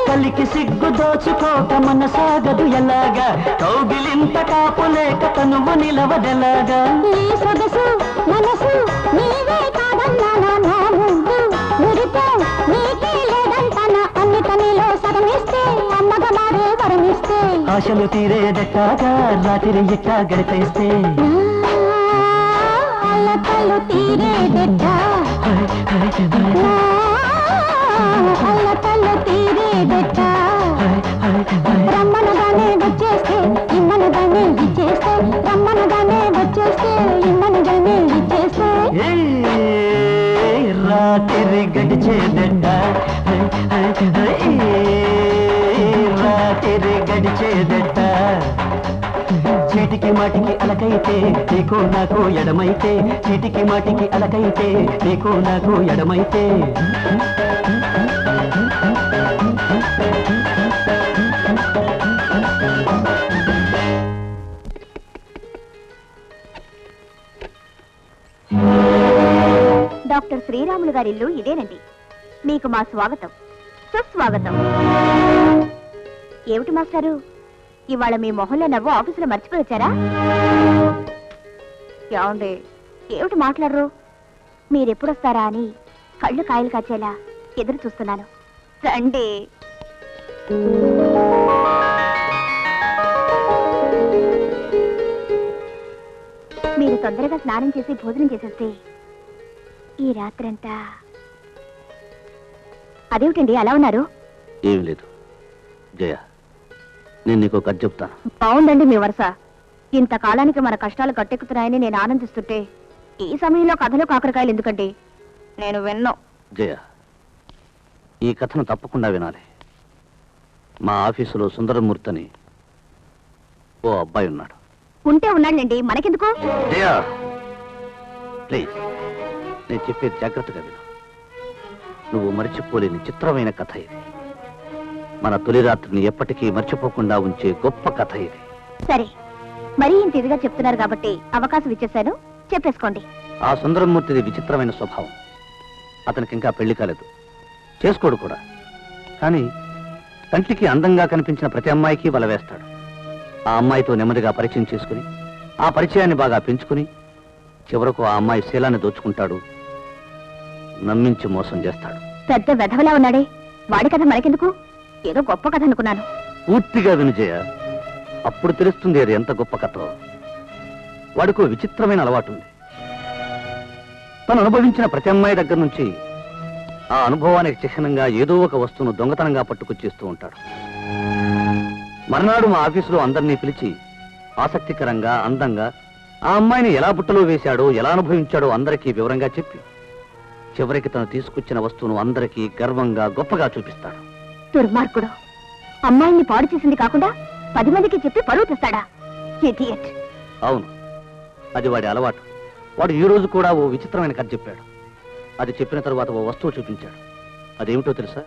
కలికి సిగ్గు దోచుకోక మన సాగదు ఎలాగా కౌగిలింత కాపు లేక తనువు నిలవదెలాగా నీ సొగసు మనసు నీవే కాదన్నా నా ముద్దు మురితో నీకే లేదంటనా అన్ని తనిలో సగమిస్తే అమ్మగా మారే వరమిస్తే ఆశలు తీరేదెట్టాగా రాత్రి ఎట్టా గడిపేస్తే అలకలు తీరేదెట్టా అలకలు తీరేదెట్టా రమ్మనగానే వచ్చేస్తే ఇమ్మనగానే ఇచ్చేస్తే రమ్మనగానే వచ్చేస్తే ఇమ్మనగానే ఇచ్చేస్తే రాత్రి గడిచేదెట్ట రాత్రి గడిచేదెట్ట చీటికి మాటికి అలకైతే నీకు నాకు ఎడమైతే చీటికి మాటికి అలకైతే నీకు నాకు ఎడమైతే డాక్టర్ శ్రీరాములు గారి ఇల్లు ఇదేనండి. మీకు మా స్వాగతం, సుస్వాగతం. ఏమిటి మాస్టారు, ఇవాళ మీ మొహంలో నవ్వు ఆఫీసులో మర్చిపోయి వచ్చారా? ఏమండి, ఏమిటి మాట్లాడరు? మీరెప్పుడొస్తారా అని కళ్ళు కాయలు కాచేలా ఎదురు చూస్తున్నాను. రండి. మీరు తొందరగా స్నానం చేసి భోజనం చేసేస్తే ఈ రాత్రంతా. అదేమిటండి అలా ఉన్నారు? ఏం లేదు జయ, నేను నీకు కథ చెప్తాను. బాగుందండి మీ వరుస. ఇంతకాలానికి మన కష్టాలు గట్టెక్కుతున్నాయని నేను ఆనందిస్తుంటే ఈ సమయంలో కథలు కాకరకాయలు ఎందుకండి? నేను విన్నో. జయ, ఈ కథను తప్పకుండా వినాలి. మా ఆఫీసులో సుందరమూర్తి అని ఓ అబ్బాయి ఉన్నాడు. ఉంటే ఉన్నాడండి, మనకెందుకు? జయ ప్లీజ్, నేను చెప్పేది జాగ్రత్తగా విను. నువ్వు మర్చిపోలేని చిత్రమైన కథ ఇది. మన తొలి రాత్రిని ఎప్పటికీ మర్చిపోకుండా ఉంచే గొప్ప కథ ఇది. సరే, మరీ ఇంత ఇదిగా చెప్తున్నారు కాబట్టి అవకాశం ఇచ్చేశాను, చెప్పేసుకోండి. ఆ సుందరమూర్తిది విచిత్రమైన స్వభావం. అతనికి ఇంకా పెళ్లి కాలేదు, చేసుకోడు కూడా. కానీ కంటికి అందంగా కనిపించిన ప్రతి అమ్మాయికి వల వేస్తాడు. ఆ అమ్మాయితో నెమ్మదిగా పరిచయం చేసుకుని ఆ పరిచయాన్ని బాగా పెంచుకుని చివరకు ఆ అమ్మాయి శీలాన్ని దోచుకుంటాడు, నమ్మించి మోసం చేస్తాడు. పెద్ద వెధవలా ఉన్నాడే, వాడి కథ మనకెందుకు? ఏదో గొప్ప కథ అనుకున్నాను. పూర్తిగా వినుజయ, అప్పుడు తెలుస్తుంది అది ఎంత గొప్ప కథో. వాడికో విచిత్రమైన అలవాటు ఉంది. తను అనుభవించిన ప్రతి అమ్మాయి దగ్గర నుంచి ఆ అనుభవానికి చిహ్నంగా ఏదో ఒక వస్తువును దొంగతనంగా పట్టుకొచ్చేస్తూ ఉంటాడు. మర్నాడు మా ఆఫీసులో అందరినీ పిలిచి ఆసక్తికరంగా అందంగా ఆ అమ్మాయిని ఎలా బుట్టలో వేశాడో, ఎలా అనుభవించాడో అందరికీ వివరంగా చెప్పి చివరికి తను తీసుకొచ్చిన వస్తువును అందరికీ గర్వంగా గొప్పగా చూపిస్తాడు. దుర్మార్గుడు, అమ్మాయిని పాడు చేసింది కాకుండా 10 మందికి చెప్పి పరువు తెస్తాడా? ఇడియట్. అవును, అది వాడి అలవాటు. వాడు ఈ రోజు కూడా ఓ విచిత్రమైన కథ చెప్పాడు. అది చెప్పిన తరువాత ఓ వస్తువు చూపించాడు. అదేమిటో తెలుసా?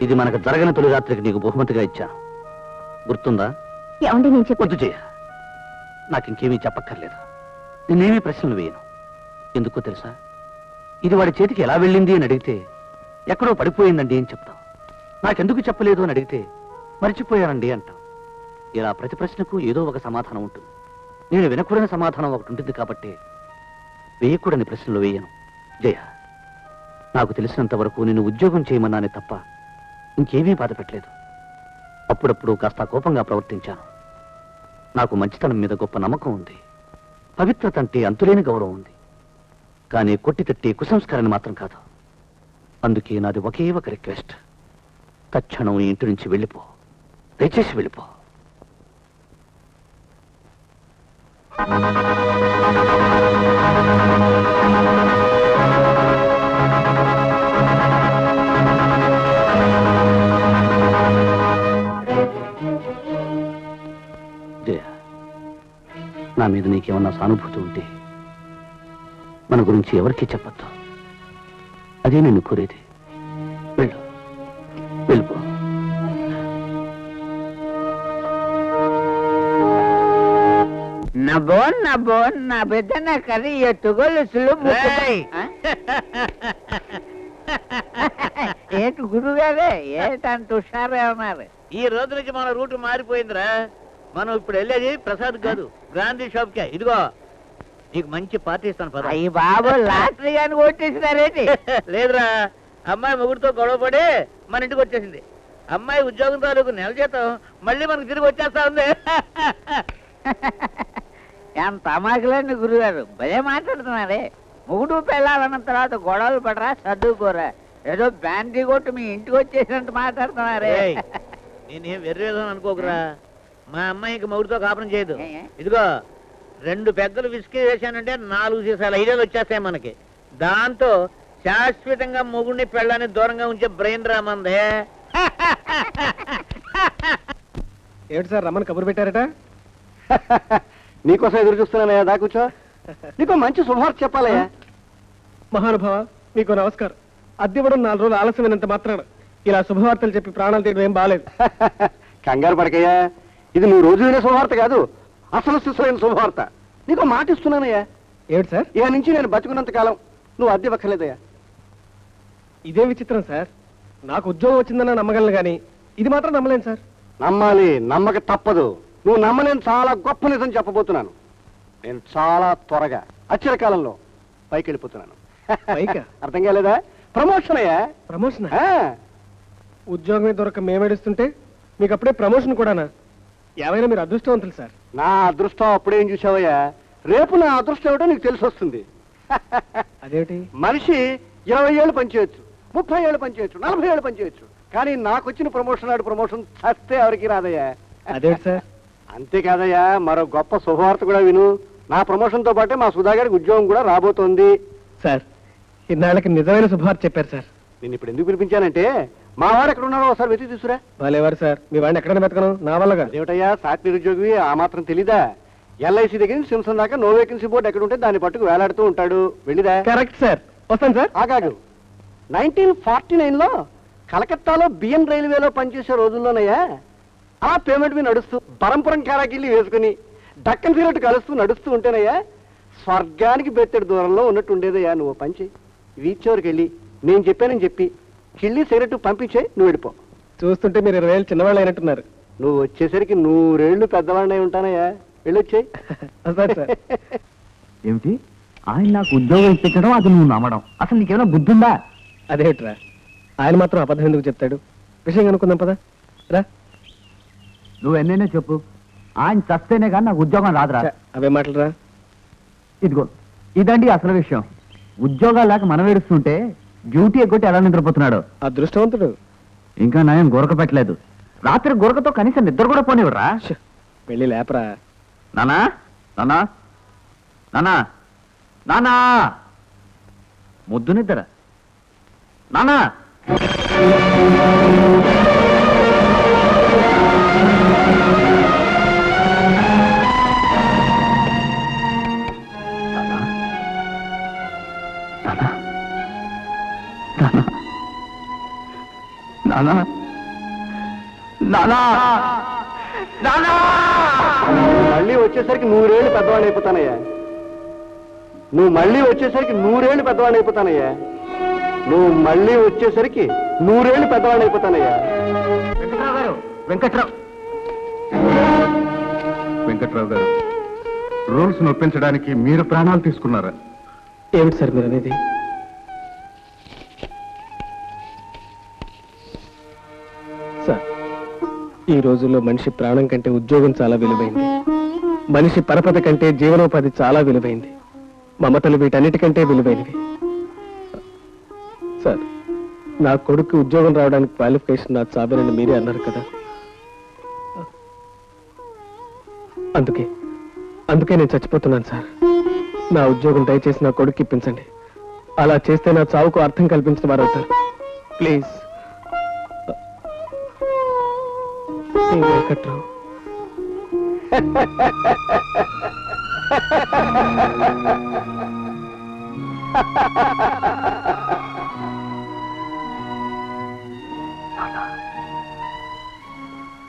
ఇది మనకు జరగని తొలి రాత్రికి నీకు బహుమతిగా ఇచ్చాను, గుర్తుందా? ఏమండి, నేను చెప్పు. వద్దు చేయ, నాకు ఇంకేమీ చెప్పక్కర్లేదు. నేనేమీ ప్రశ్నలు వేయను. ఎందుకో తెలుసా, ఇది వాడి చేతికి ఎలా వెళ్ళింది అని అడిగితే ఎక్కడో పడిపోయిందండి అని చెప్తాం. నాకెందుకు చెప్పలేదు అని అడిగితే మర్చిపోయానండి అంటాం. ఇలా ప్రతి ప్రశ్నకు ఏదో ఒక సమాధానం ఉంటుంది. నేను వినకూడని సమాధానం ఒకటి ఉంటుంది కాబట్టి వేయకూడని ప్రశ్నలు వేయను. జయ, నాకు తెలిసినంత వరకు నేను ఉద్యోగం చేయమన్నానే తప్ప ఇంకేమీ బాధ పెట్టలేదు. అప్పుడప్పుడు కాస్త కోపంగా ప్రవర్తించాను. నాకు మంచితనం మీద గొప్ప నమ్మకం ఉంది. పవిత్రత అంటే అంతులేని గౌరవం ఉంది. కానీ కొట్టి తట్టి కుసంస్కారాన్ని మాత్రం కాదు. అందుకే నాది ఒకే ఒక రిక్వెస్ట్. తక్షణం ఈ ఇంటి నుంచి వెళ్ళిపో, దయచేసి వెళ్ళిపో. జయ, నా మీద నీకేమన్నా సానుభూతి ఉంటే మన గురించి ఎవరికీ చెప్పొద్దు. అదే నిన్ను కోరేది. వెళ్ళు, వెళ్ళిపో. నబో నా పెద్దన్న కర్రీ ఎత్తుగొలుసులు ఏంటి గురుగారే ఏంటంత హుషారే ఉన్నారు? ఈ రోజు నుంచి మన రూట్ మారిపోయిందిరా. మనం ఇప్పుడు వెళ్ళేది ప్రసాద్ కాదు, గాంధీ షాప్ కే. ఇదిగో నీకు మంచి పార్టీ ఇస్తాను పద. అయ్యి బాబు లాటరీ అని కొట్టేసినారేంటి? లేదురా, అమ్మాయి మొగుడితో గొడవపడి మన ఇంటికి వచ్చేసింది. అమ్మాయి ఉద్యోగం తాలూకు నెల జీతం మళ్ళీ మనకు తిరిగి వచ్చేస్తా ఉంది. ఎంత అమాకులండి గురుగారు, భలే మాట్లాడుతున్నారే. మొగుడు పెళ్ళాలన్న తర్వాత గొడవలు పడరా, చదువుకోరా. ఏదో బ్యాండీ కొట్టు మీ ఇంటికి వచ్చేసినట్టు మాట్లాడుతున్నారే. నేనేం వెర్రేదో అనుకోకురా. మా అమ్మాయికి మొగుడితో కాపురం చేయదు. ఇదిగో 2 పెద్దలు విస్కీ వేశానంటే 4 సీసాలు 5 వచ్చేస్తాయి మనకి. దాంతో శాశ్వతంగా మొగుడిని పెళ్ళాన్ని దూరంగా ఉంచే బ్రెయిన్ రామందే. ఏమిటి సార్ రమ్మని కబురు పెట్టారట? నీకోసం ఎదురు చూస్తున్నానయ్యా, దా కూర్చో. నీకు మంచి శుభవార్త చెప్పాలయ్యా. మహానుభావ, మీకు నమస్కారం. అద్దెవ్వడం 4 రోజులు ఆలస్యమైనంత మాత్రాన ఇలా శుభవార్తలు చెప్పి ప్రాణాలు తీయడం ఏం బాలేదు. కంగారు పడకయ్యా, ఇది నువ్వు రోజు వినే శుభవార్త కాదు, అసలు శిశులైన శుభవార్త. నీకు మాట ఇస్తున్నానయ్యా. ఏమిటి సార్? ఇక నుంచి నేను బతుకున్నంత కాలం నువ్వు అద్దె ఇవ్వక్కర్లేదయ్యా. ఇదేం విచిత్రం సార్. నాకు ఉద్యోగం వచ్చిందన్న నమ్మగలను కానీ ఇది మాత్రం నమ్మలేను సార్. నమ్మాలి, నమ్మక తప్పదు. నువ్వు నమ్మలేని చాలా గొప్ప నిజం చెప్పబోతున్నాను. నేను చాలా త్వరగా అచ్చర కాలంలో పైకి వెళ్ళిపోతున్నాను. పైకా? అర్థం కాలేదా? ప్రమోషన్ అయ్యా. ప్రమోషన్? ఆ, ఉద్యోగమే దొరక మేమేడుస్తుంటే మీకు అప్పుడే ప్రమోషన్ కూడానా? ఏమైనా మీరు అదృష్టవంతులు సార్. నా అదృష్టం అప్పుడేం చూసావయ్యా, రేపు నా అదృష్టం ఏమిటో నీకు తెలిసి వస్తుంది. అదేమిటి? మనిషి 20 ఏళ్ళు పనిచేయచ్చు, 30 ఏళ్ళు పనిచేయచ్చు, 40 ఏళ్ళు పనిచేయచ్చు. కానీ నాకు వచ్చిన ప్రమోషన్ నాడు ప్రమోషన్ చస్తే ఎవరికి రాదయ్యా. అదేమిటి సార్? అంతేకాదయ్యా, మరో గొప్ప శుభవార్త కూడా విను. నా ప్రమోషన్ తో పాటే మా సుధాగారికి ఉద్యోగం కూడా రాబోతోంది. సార్, ఇన్నాళ్ళకి నిజమైన శుభవార్త చెప్పారు సార్. నేను ఇప్పుడు ఎందుకు పిలిపించానంటే, మా వాడు ఎక్కడ ఉన్నారో ఒకసారి వెతికి తీసుకురా. వాళ్ళెవరు సార్? మీ వాడిని ఎక్కడైనా వెతకను, నా వల్ల కాదు. అదేమిటయ్యా, సాటి నిరుద్యోగి ఆ మాత్రం తెలీదా? LIC దగ్గర నుంచి సింసన్ దాకా నో వేకెన్సీ బోర్డు ఎక్కడ ఉంటే దాన్ని పట్టుకు వేలాడుతూ ఉంటాడు. వెళ్ళిదా? కరెక్ట్ సార్, వస్తాను సార్. ఆగాడు. 1949లో కలకత్తాలో బిఎన్ రైల్వేలో పనిచేసే రోజుల్లోనయ్యా, ఆ పేమెంట్ మీద నడుస్తూ బరంపురం కారాకిళ్ళి వేసుకుని డక్కన్ ఫీరట్ కలుస్తూ నడుస్తూ ఉంటేనయ్యా, స్వర్గానికి బెత్తడి దూరంలో ఉన్నట్టు ఉండేదయ్యా. నువ్వు పంచి వీచోరికి వెళ్ళి నేను చెప్పానని చెప్పి కిళ్ళి సిగరెట్ పంపించే, నువ్వు వెళ్ళిపో. చూస్తుంటే మీరు 20 ఏళ్ళు చిన్నవాళ్ళు అయినట్టున్నారు. నువ్వు వచ్చేసరికి 100 ఏళ్ళు పెద్దవాడిని అయి ఉంటానయ్యా. వెళ్ళొచ్చేయి. వస్తాను సార్. ఏమిటి ఆయన నాకు ఉద్యోగం ఇప్పించడం, అది నువ్వు నమ్మడం? అసలు నీకేమైనా బుద్ధి ఉందా? అదేమిట్రా, ఆయన మాత్రం అబద్ధం ఎందుకు చెప్తాడు? విషయం కనుక్కుందాం పదా. రా. నువ్వు ఎన్నైనా చెప్పు, ఆయన చస్తేనే కానీ నాకు ఉద్యోగం రాదురా. అవే మాటలురా. ఇదిగో ఇదండి అసలు విషయం. ఉద్యోగాలు లేక మనం ఏడుస్తుంటే డ్యూటీ ఎగ్గొట్టి ఎలా నిద్రపోతున్నాడు. అదృష్టవంతుడు. ఇంకా నయం గురక పెట్టలేదు. రాత్రి గురకతో కనీసం నిద్ర కూడా పోనివ్వరా. వెళ్ళి లేపరా. నానా నానా నానా నానా, ముద్దు నిద్ర నానా. నానా నానా నానా, మళ్ళీ వచ్చేసరికి 100 ఏళ్ళు పెద్దవాడిని అయిపోతానయ్యా. నువ్వు మళ్ళీ వచ్చేసరికి 100 ఏళ్ళు పెద్దవాడిని అయిపోతానయ్యా. నువ్వు మళ్ళీ వచ్చేసరికి 100 ఏళ్ళు పెద్దవాడిని అయిపోతానయ్యా. వెంకట్రావు గారు, వెంకట్రావు వెంకట్రావు గారు, రూల్స్ నొప్పించడానికి మీరు ప్రాణాలు తీసుకున్నారా? ఏమిటి సార్ మీరు అనేది? సార్, ఈ రోజుల్లో మనిషి ప్రాణం కంటే ఉద్యోగం చాలా విలువైంది. మనిషి పరపతి కంటే జీవనోపాధి చాలా విలువైంది. మమతలు వీటన్నిటికంటే విలువైనవి. సార్, నా కొడుకు ఉద్యోగం రావడానికి క్వాలిఫికేషన్ నా చాబేనని మీరే అన్నారు కదా. అందుకే నేను చచ్చిపోతున్నాను సార్. నా ఉద్యోగం దయచేసి నా కొడుకు ఇప్పించండి. అలా చేస్తే నా చావుకు అర్థం కల్పించిన వారు అవుతారు. ప్లీజ్. వెంకట్రావు.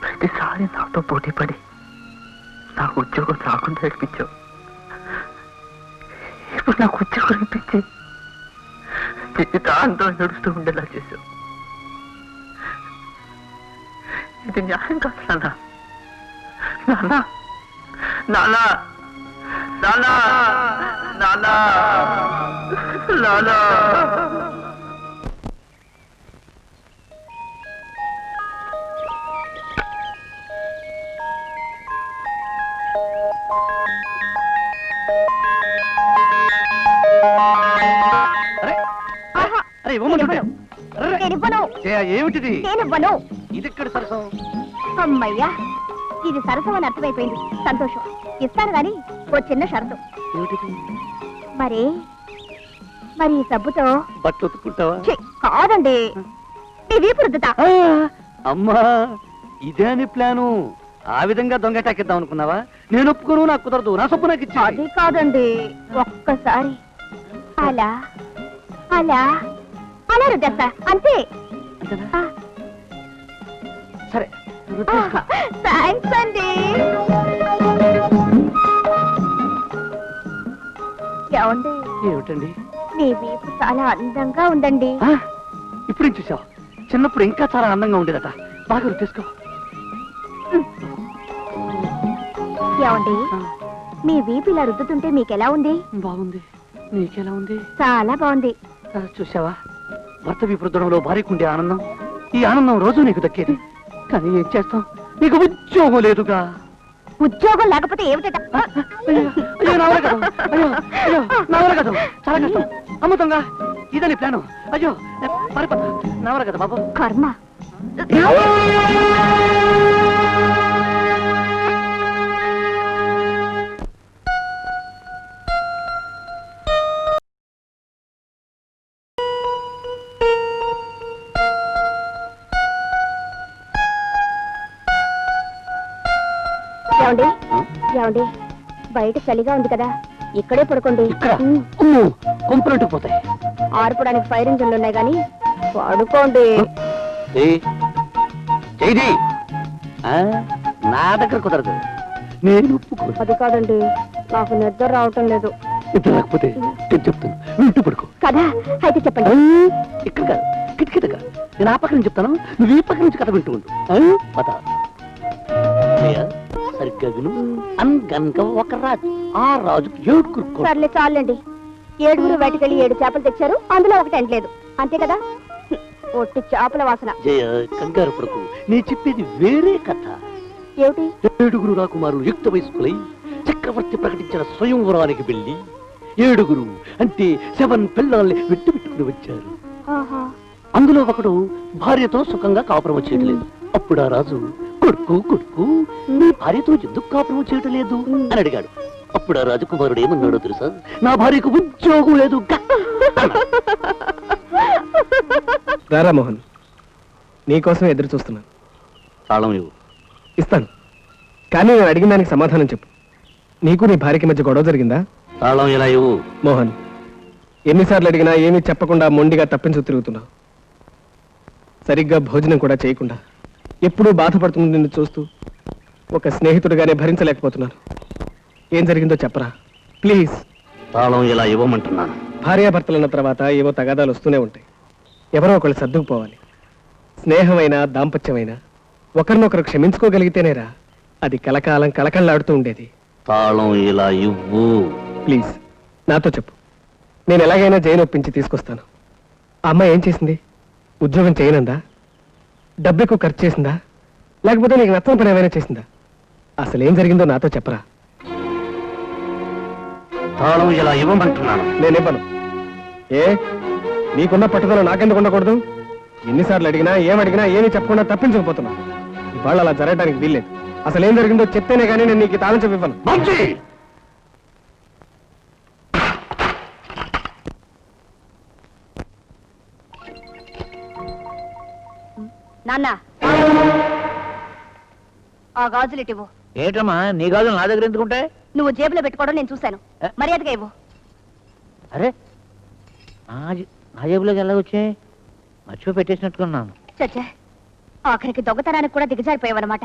ప్రతిసారి నాతో పోటీ పడి నాకు ఉద్యోగం రాకుండా ఏడిపించావు. ఇప్పుడు నాకు ఉద్యోగం ఇప్పించి జీవితాంతో నడుస్తూ ఉండేలా చేశావు. ఇది న్యాయం కాదు నాన్న. నాన్న నాన్న నాన్న నాన్న నాన్న. అరే ఇవ్వమంటుంటే. నేనివ్వను. ఏమిటిది? నేనివ్వను. ఇది ఎక్కడ సరసం? అమ్మయ్యా, ఇది సరసం అని అర్థమైపోయింది. సంతోషం. ఇస్తాను గాని ఓ చిన్న షరతు. మరి ఈ సబ్బుతో బట్టలు ఉతుక్కుంటావా? ఛీ, కాదండి, నీ వీపు రుద్దుతా. అమ్మా, ఇదే అని ప్లాను. ఆ విధంగా దొంగటాకిద్దాం అనుకున్నావా? నేను ఒప్పుకోను, నాకు కుదరదు. నా సొప్పు నాకు ఇచ్చి. అది కాదండి, ఒక్కసారి అలా అలా అలా రుద్దేస్తా అంతే. ఆ. సరే, థ్యాంక్స్ అండి. ఏమండి, ఏమిటండి? మీ వీపు చాలా అందంగా ఉందండి. ఇప్పుడు ఏం చూసావు? చిన్నప్పుడు ఇంకా చాలా అందంగా ఉండేదట. బాగా రుద్దేసుకో. ఏమండి, మీ వీపు ఇలా రుద్దుతుంటే మీకెలా ఉంది? బాగుంది. నీకెలా ఉంది? చాలా బాగుంది. చూసావా, భర్త విపృద్ధంలో భార్యకుండే ఆనందం, ఈ ఆనందం రోజు నీకు దక్కేది. కానీ ఏం చేస్తాం, నీకు ఉద్యోగం లేదుగా. ఉద్యోగం లేకపోతే ఏమిటట? అయ్యో నా వల్ల కాదు. అయ్యో నా వల్ల కాదు. చాలా కష్టం. అమ్ముతంగా ఇదని ప్లాను. అయ్యో పరిపద నా వల్ల కదా బాబు. కర్మ. ఏమండి, ఏమండి, బయట చలిగా ఉంది కదా, ఇక్కడే పడుకోండి. కొంపలంటూ పోతాయి. ఆడుకోవడానికి ఫైర్ ఇంజన్లు ఉన్నాయి కానీ పడుకోండి. చేయి. నా దగ్గర కుదరదు. నేను ఒప్పుకో. అది కాదండి, నాకు నిద్ర రావటం లేదు. నిద్ర రాకపోతే నేను చెప్తాను, నువ్వు ఇంటి పడుకో. కదా, అయితే చెప్పండి. ఇక్కడ కాదు, కిటికీ దగ్గర. నేను ఆ పక్క నుంచి చెప్తాను, నువ్వు ఈ పక్క నుంచి కథ వింటూ ఉండు. పద. సరిగ్గా విను. అనగనగా ఒక రాజు, ఆ రాజుకి 7 సర్లే చాలండి. 7 బయటకెళ్ళి 7 చేపలు తెచ్చారు, అందులో ఒకటి ఎండలేదు, అంతే కదా. ఒట్టి చేపల వాసన. జయ, కంగారు పడకు. నీ చెప్పేది వేరే కథ. ఏమిటి? 7 రాకుమారులు యుక్త వయస్కులై చక్రవర్తి ప్రకటించిన స్వయంవరానికి వెళ్ళి 7 అంటే 7 పిల్లల్ని పెట్టుకుని వచ్చారు. అందులో ఒకడు భార్యతో సుఖంగా కాపురం చేయడం లేదు. అప్పుడు ఆ రాజు, కొడుకు నీ భార్యతో ఎందుకు కాపురం చేయటం లేదు అని అడిగాడు. అప్పుడు ఆ రాజకుమారుడు ఏమన్నాడో తెలుసా? నా భార్యకు ఉద్యోగం లేదు. రారామోహన్, నీకోసం ఎదురు చూస్తున్నాను. తాళం ఇవ్వు. ఇస్తాను, కానీ నేను అడిగిన దానికి సమాధానం చెప్పు. నీకు నీ భార్యకి మధ్య గొడవ జరిగిందా? తాళం ఎలా ఇవ్వు. మోహన్, ఎన్నిసార్లు అడిగినా ఏమీ చెప్పకుండా మొండిగా తప్పించు తిరుగుతున్నావు. సరిగ్గా భోజనం కూడా చేయకుండా ఎప్పుడూ బాధపడుతుంది నిన్ను చూస్తూ ఒక స్నేహితుడిగానే భరించలేకపోతున్నాను. ఏం జరిగిందో చెప్పరా ప్లీజ్. తాళం ఇలా ఇవ్వమంటున్నాను. భార్యాభర్తలున్న తర్వాత ఏవో తగాదాలు వస్తూనే ఉంటాయి. ఎవరో ఒకళ్ళు సర్దుకుపోవాలి. స్నేహమైనా దాంపత్యమైనా ఒకరినొకరు క్షమించుకోగలిగితేనేరా అది కలకాలం కలకళ్ళాడుతూ ఉండేది. తాళం ఇలా ఇవ్వు. ప్లీజ్ నాతో చెప్పు. నేను ఎలాగైనా జైలు ఒప్పించి తీసుకొస్తాను. ఆ అమ్మాయి ఏం చేసింది? ఉద్యోగం చేయనందా? డబ్బు ఎక్కువ ఖర్చు చేసిందా? లేకపోతే నీకు నచ్చని పని ఏమైనా చేసిందా? అసలు ఏం జరిగిందో నాతో చెప్పరా. తాళం ఇలా ఇవ్వమంటున్నాను. నేనివ్వను. ఏ నీకున్న పట్టుదల నాకెందుకు ఉండకూడదు? ఎన్నిసార్లు అడిగినా ఏమడిగినా ఏమీ చెప్పకుండా తప్పించకపోతున్నా. ఇవాళ అలా జరగడానికి వీల్లేదు. అసలు ఏం జరిగిందో చెప్తేనే కానీ నేను నీకు తాళం చెప్పివ్వను. నాన్న ఆ గాజులు ఇవ్వు. ఏంటమ్మా నీ గాజులు నా దగ్గర ఎందుకుంటాయి? నువ్వు జేబులో పెట్టుకోవడం నేను చూశాను. మర్యాదగా ఇవ్వు. అరే నా జేబులోకి ఎలా వచ్చాయి? మర్చిపోయి పెట్టేసినట్టుకున్నాను. చచ్చా ఆఖరికి దొంగతనానికి కూడా దిగజారిపోయావన్నమాట.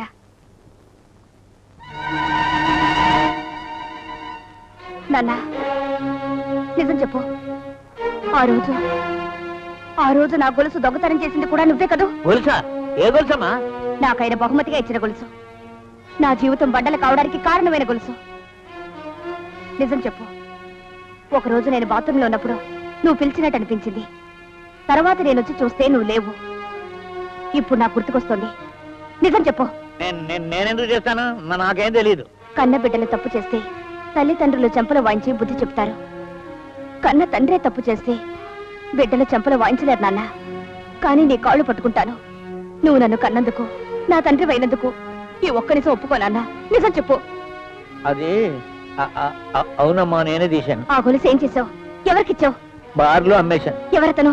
నాన్న నిజం చెప్పు. ఆ రోజు నా గొలుసు దొంగతనం చేసింది కూడా నువ్వే కదూ? గొలుసా? ఏ గొలుసమ్మా? నాకైన బహుమతిగా ఇచ్చిన గొలుసు. నా జీవితం బండలు కావడానికి కారణమైన గొలుసు. నిజం చెప్పు. ఒకరోజు నేను బాత్రూంలో ఉన్నప్పుడు నువ్వు పిలిచినట్టు అనిపించింది. తర్వాత నేను వచ్చి చూస్తే నువ్వు లేవు. ఇప్పుడు నాకు గుర్తుకొస్తోంది. నిజం చెప్పు. నేనెందుకు చేస్తాను? నాకేం తెలియదు. కన్న బిడ్డలు తప్పు చేస్తే తల్లిదండ్రులు చెంపలు వాయించి బుద్ధి చెప్తారు. కన్న తండ్రే తప్పు చేస్తే బిడ్డలు చెంపలు వాయించలేరు నాన్న. కానీ నీ కాళ్ళు పట్టుకుంటాను. నువ్వు నన్ను కన్నందుకు, నా తండ్రి అయినందుకు ఈ ఒక్క నిజం ఒప్పుకోనన్నా. నిజం చెప్పు. అది అవునమ్మా, నేనే తీశాను. ఆ గొలుసు ఏం చేసావు? ఎవరికిచ్చావు? బార్లో అమ్మేశాను. ఎవరతను?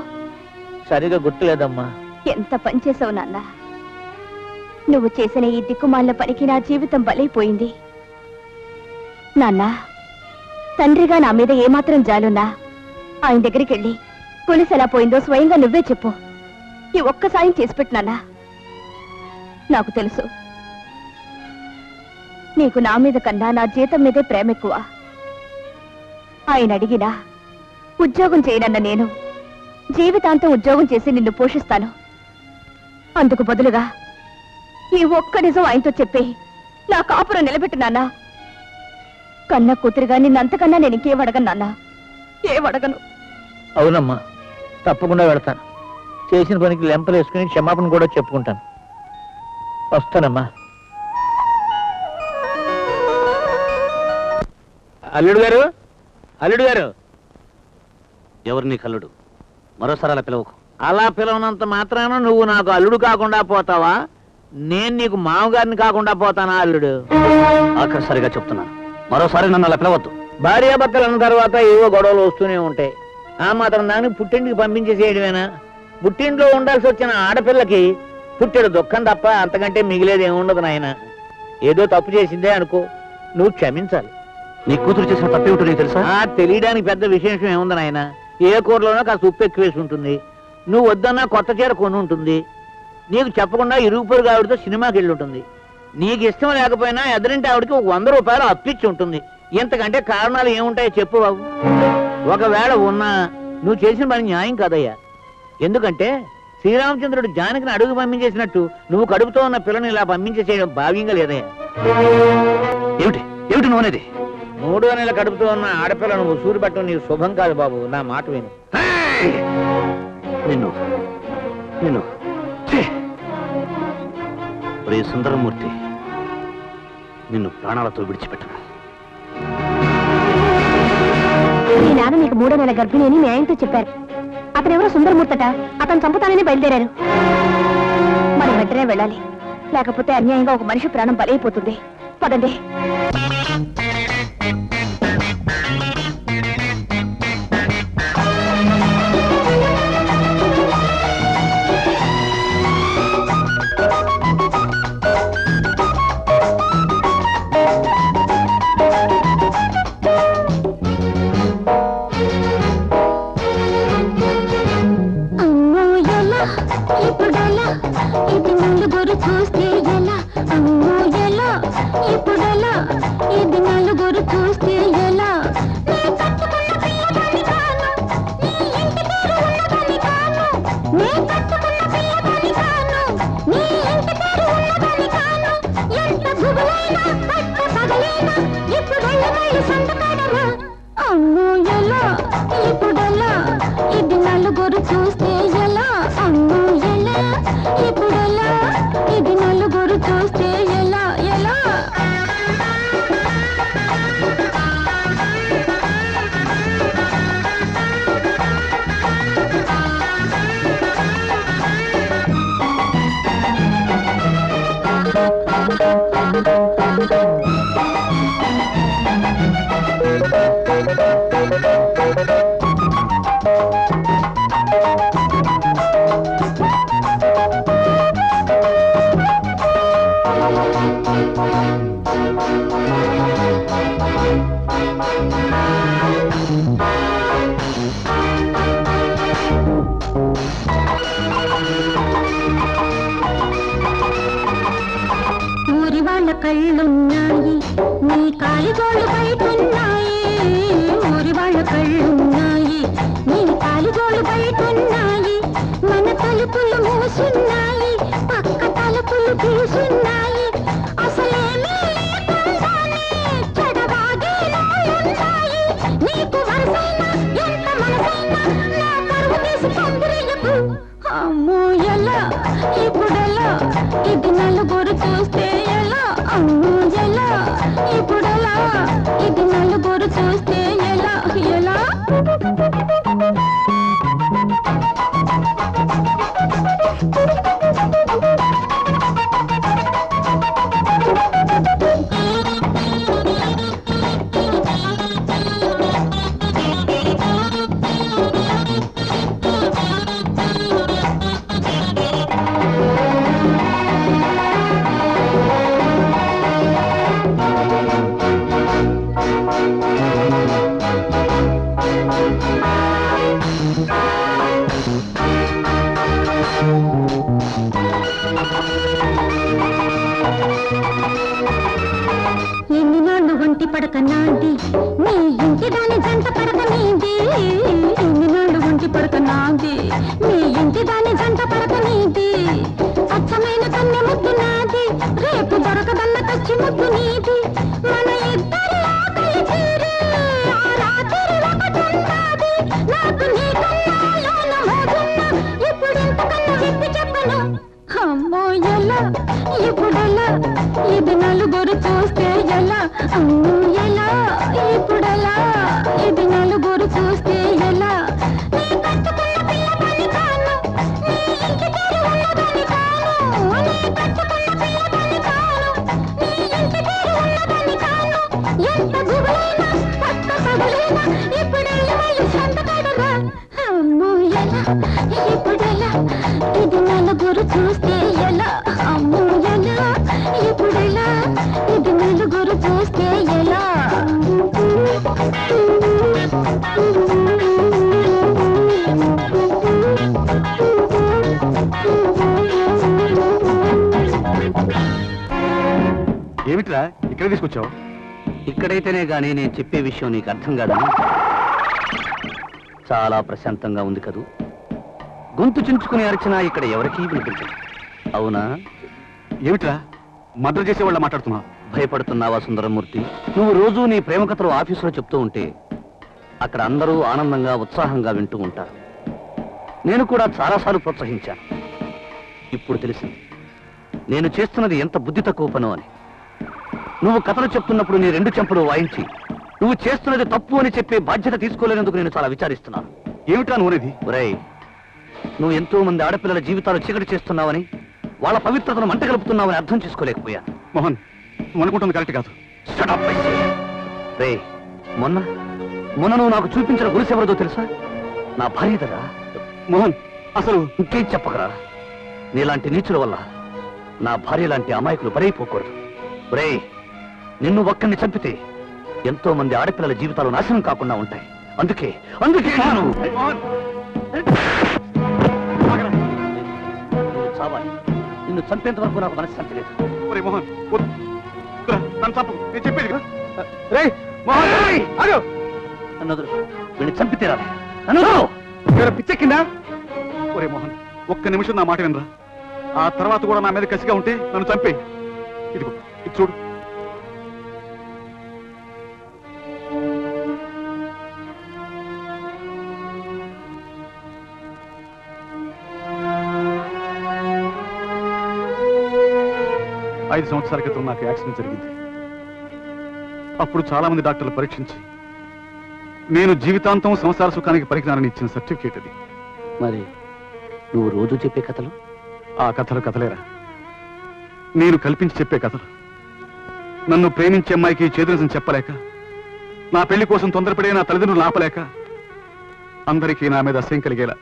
సరిగా గుర్తులేదమ్మా. ఎంత పని చేసావు నాన్న. నువ్వు చేసిన ఈ దిక్కుమాల పనికి నా జీవితం బలైపోయింది. నాన్న తండ్రిగా నా మీద ఏమాత్రం జాలున్నా ఆయన దగ్గరికి వెళ్ళి గొలుసు ఎలా పోయిందో స్వయంగా నువ్వే చెప్పు. ఈ ఒక్క సాయం చేసి పెట్టు నాన్న. నాకు తెలుసు నీకు నా మీద కన్నా నా జీతం మీదే ప్రేమ ఎక్కువ. ఆయన అడిగినా ఉద్యోగం చేయనన్న నేను జీవితాంతం ఉద్యోగం చేసి నిన్ను పోషిస్తాను. అందుకు బదులుగా ఈ ఒక్క నిజం ఆయనతో చెప్పి నా కాపురం నిలబెట్టు నాన్న. కన్న కూతురుగా నిన్నంతకన్నా నేను ఇంకేం అడగను నాన్న. ఏమడగను. అవునమ్మా, తప్పకుండా వెళతాను. చేసిన పనికి లెంపలు వేసుకుని క్షమాపణ కూడా చెప్పుకుంటాను. వస్తానమ్మా. అల్లుడు గారు, అల్లుడు గారు. ఎవరు నీ కల్లుడు? మరోసారి అలా పిలవకు. అలా పిలవనంత మాత్రాన నువ్వు నాకు అల్లుడు కాకుండా పోతావా? నేను నీకు మామగారిని కాకుండా పోతానా అల్లుడు? ఆఖరిసారిగా చెప్తున్నాను, మరోసారి నన్ను అలా పిలవద్దు. భార్యాభర్తలు అన్న తర్వాత ఏవో గొడవలు వస్తూనే ఉంటాయి. ఆ మాత్రం దాన్ని పుట్టింటికి పంపించేసేయడమేనా? పుట్టింట్లో ఉండాల్సి వచ్చిన ఆడపిల్లకి పుట్టెడు దుఃఖం తప్ప అంతకంటే మిగిలేది ఏముండదు నాయన. ఏదో తప్పు చేసిందే అనుకో, నువ్వు క్షమించాలి. నీ కూతురు చేసిన తప్పేమిటో నీకు తెలుసా? తెలియడానికి పెద్ద విశేషం ఏముంది నాయన. ఏ కూరలోనో కాస్త ఉప్పు ఎక్కువ వేసి ఉంటుంది. నువ్వు వద్దన్నా కొత్త చీర కొని ఉంటుంది. నీకు చెప్పకుండా ఇరుగు పొరుగు ఆవిడతో సినిమాకి వెళ్ళి ఉంటుంది. నీకు ఇష్టం లేకపోయినా ఎదురింటి ఆవిడకి ఒక 100 రూపాయలు అప్పిచ్చి ఉంటుంది. ఇంతకంటే కారణాలు ఏముంటాయో చెప్పు బాబు. ఒకవేళ ఉన్నా నువ్వు చేసిన పని న్యాయం కాదయ్యా. ఎందుకంటే శ్రీరామచంద్రుడు జానకిని అడుగు పంపించేసినట్టు నువ్వు కడుపుతో ఉన్న పిల్లని ఇలా పంపించేసేయడం భావ్యంగా లేదయ్యా. ఏమిటి ఏమిటి నువ్వు అనేది? 3వ నెల కడుపుతో ఉన్న ఆడపిల్లను ఉసూరు పెట్టడం నీకు శుభం కాదు బాబు. నా మాట విను. నిన్ను నిన్ను ఒరే సుందరమూర్తి, నిన్ను ప్రాణాలతో విడిచిపెట్టను. మీ నాన్న మీకు 3వ నెల గర్భిణి అని మీ ఆయనతో చెప్పారు. అతనెవరో సుందరమూర్తట. అతను చంపుతానని బయలుదేరారు. మనం వెంటనే వెళ్ళాలి, లేకపోతే అన్యాయంగా ఒక మనిషి ప్రాణం బలైపోతుంది. పదండి. ఇప్పుడెలా ఇది ముందు గురి చూస్తే ఎలా? అమ్మో ఎలా ఇప్పుడెలా ఇది నా ఊరి వాళ్ళ కళ్ళున్నాయి, నీ కాలిగోళ్ళు బయటున్నాయి. ఊరి వాళ్ళ కళ్ళున్నాయి, నీ కాలిగోళ్ళు బయటున్నాయి. మన తలుపులు మూసున్నాయి, పక్క తలుపులు తీసున్నాయి. అసలేమీ లేకుండానే చెడవాగేలాలున్నాయి. నీకు వరసైనా ఎంత మనసైనా నా పరువు తీసి పందిరేయకు. అమ్మో ఎలా ఇప్పుడెలా, ఇది నలుగురు చూస్తే ఎలా? అమ్మో ఎలా ఇప్పుడెలా, ఇది నలుగురు చూస్తే ఎలా? ఎలా ఎన్ని నాళ్ళు ఒంటి పడక నాది, నీ ఇంటి దాని జంట పడక నీది. ఎన్ని నాళ్ళు ఒంటి పడక నాది, నీ ఇంటి దాని జంట పడక నీది. అచ్చమైన కన్నె ముద్దు నాది, రేపు దొరకదన్న కచ్చి ముద్దు నీది. మన ఇద్దరి ఆకలి తీరే ఆ రాత్రి ఒకటున్నది. నాకు నీ కన్నాలోన మోదున్నా, ఇప్పుడింతకన్నా విప్పి చెప్పను. అమ్మో ఎలా ఇప్పుడెలా, ఇది నలుగురు చూస్తే ఎలా? అమ్మో ఎలా ఇప్పుడెలా, ఇది నలుగురు చూస్తే ఎలా? నీ కట్టుకున్న పిల్లదాన్ని కాను, నీ ఇంటి పేరు ఉన్నదాన్ని కాను. నీ కట్టుకున్న పిల్లదాన్ని కాను, నీ ఇంటి పేరు ఉన్నదాన్ని కాను. ఎంత గుబులైనా పక్క పగులైనా ఇప్పుడెళ్ళి వాళ్ళు సంతకాడరా. అమ్మో ఎలా ఇప్పుడెలా, ఇది నలుగురు చూస్తే ఎలా? అమ్మో ఎలా ఇప్పుడెలా, ఇది నలుగురు చూస్తే ఎలా? ఏమిట్రా ఇక్కడ తీసుకొచ్చావు? ఇక్కడైతేనే గానీ నేను చెప్పే విషయం నీకు అర్థం కాదని. చాలా ప్రశాంతంగా ఉంది కదూ. గొంతు చించుకుని అరిచినా ఇక్కడ ఎవరికీ వినిపించదు. అవునా? ఏమిట్రా మర్డర్ చేసే వాళ్ళ మాట్లాడుతున్నావు? భయపడుతున్నావా సుందరమూర్తి? నువ్వు రోజూ నీ ప్రేమ కథలు ఆఫీసులో చెప్తూ ఉంటే అక్కడ అందరూ ఆనందంగా ఉత్సాహంగా వింటూ ఉంటారు. నేను కూడా చాలాసార్లు ప్రోత్సహించాను. ఇప్పుడు తెలిసింది నేను చేస్తున్నది ఎంత బుద్ధి తక్కువ పను అని. నువ్వు కథలు చెప్తున్నప్పుడు నీ రెండు చెంపలు వాయించి నువ్వు చేస్తున్నది తప్పు అని చెప్పే బాధ్యత తీసుకోలేనందుకు నేను చాలా విచారిస్తున్నాను. ఏమిట్రా నువ్వునేది? ఒరేయ్, నువ్వు ఎంతో మంది ఆడపిల్లల జీవితాలు చీకటి చేస్తున్నావని, వాళ్ళ పవిత్రతను మంట కలుపుతున్నావని అర్థం చేసుకోలేకపోయాను. మోహన్, నువ్వు అనుకుంటుంది కరెక్ట్ కాదు. రేయ్, మొన్న నువ్వు నాకు చూపించిన గురుసు ఎవరిదో తెలుసా? నా భార్యదరా. మోహన్, అసలు ఇంకేం చెప్పకరా. నీలాంటి నీచుల వల్ల నా భార్య లాంటి అమాయకులు బరైపోకూడదు. రేయ్, నిన్ను ఒక్కడిని చంపితే ఎంతో మంది ఆడపిల్లల జీవితాలు నాశనం కాకుండా ఉంటాయి. అందుకే నేను నువ్వు చావాలి. నిన్ను చంపేంత వరకు నాకు మనశ్శాంతి లేదు. ఒరే మోహన్, నన్ను చంపకు, నేను చెప్పేది కదా. రేయ్ మోహన్, ఆగు. నన్ను వదులు. వీడిని చంపి తీరాలి. నన్ను వదులు. ఎవరో పిచ్చెక్కిందా? ఒరే మోహన్, ఒక్క నిమిషం నా మాట వినరా. ఆ తర్వాత కూడా నా మీద కసిగా ఉంటే నన్ను చంపే. ఇదిగో ఇది చూడు. ఐదు సంవత్సరాల క్రితం నాకు యాక్సిడెంట్ జరిగింది. అప్పుడు చాలా మంది డాక్టర్లు పరీక్షించి నేను జీవితాంతం సంసార సుఖానికి పనికిరానని ఇచ్చిన సర్టిఫికేట్ అది. మరి నువ్వు రోజు చెప్పే కథలు? ఆ కథలు కథలేరా, నేను కల్పించి చెప్పే కథలు. నన్ను ప్రేమించే అమ్మాయికి చేదురసం చెప్పలేక, నా పెళ్లి కోసం తొందరపడే నా తల్లిదండ్రులు ఆపలేక, అందరికీ నా మీద అసహ్యం కలిగేలా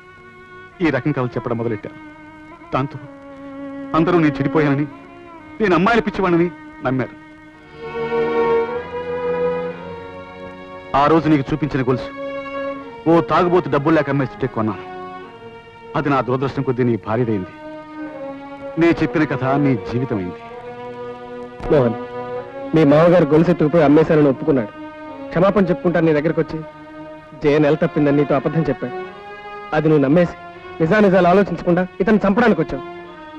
ఈ రకం కథలు చెప్పడం మొదలెట్టాను. దాంతో అందరూ నేను చెడిపోయానని, నేను అమ్మాయిలు పిచ్చివాణని నమ్మారు. ఆ రోజు నీకు చూపించిన గొలుసు ఓ తాగుబోతు డబ్బులు లేక అమ్మేస్తుంటే కొన్నాను. అది నా దురదృష్టం కొద్దీ నీ భార్యదైంది. నీ చెప్పిన కథ నీ జీవితమైంది. మోహన్, మీ మామగారు గొలుసెత్తుకుపోయి అమ్మేశానని ఒప్పుకున్నాడు. క్షమాపణ చెప్పుకుంటాను నీ దగ్గరకు వచ్చి. జయ నెల తప్పిందని నీతో అబద్ధం చెప్పాడు. అది నువ్వు నమ్మేసి నిజానిజాలు ఆలోచించకుండా ఇతను చంపడానికి వచ్చావు.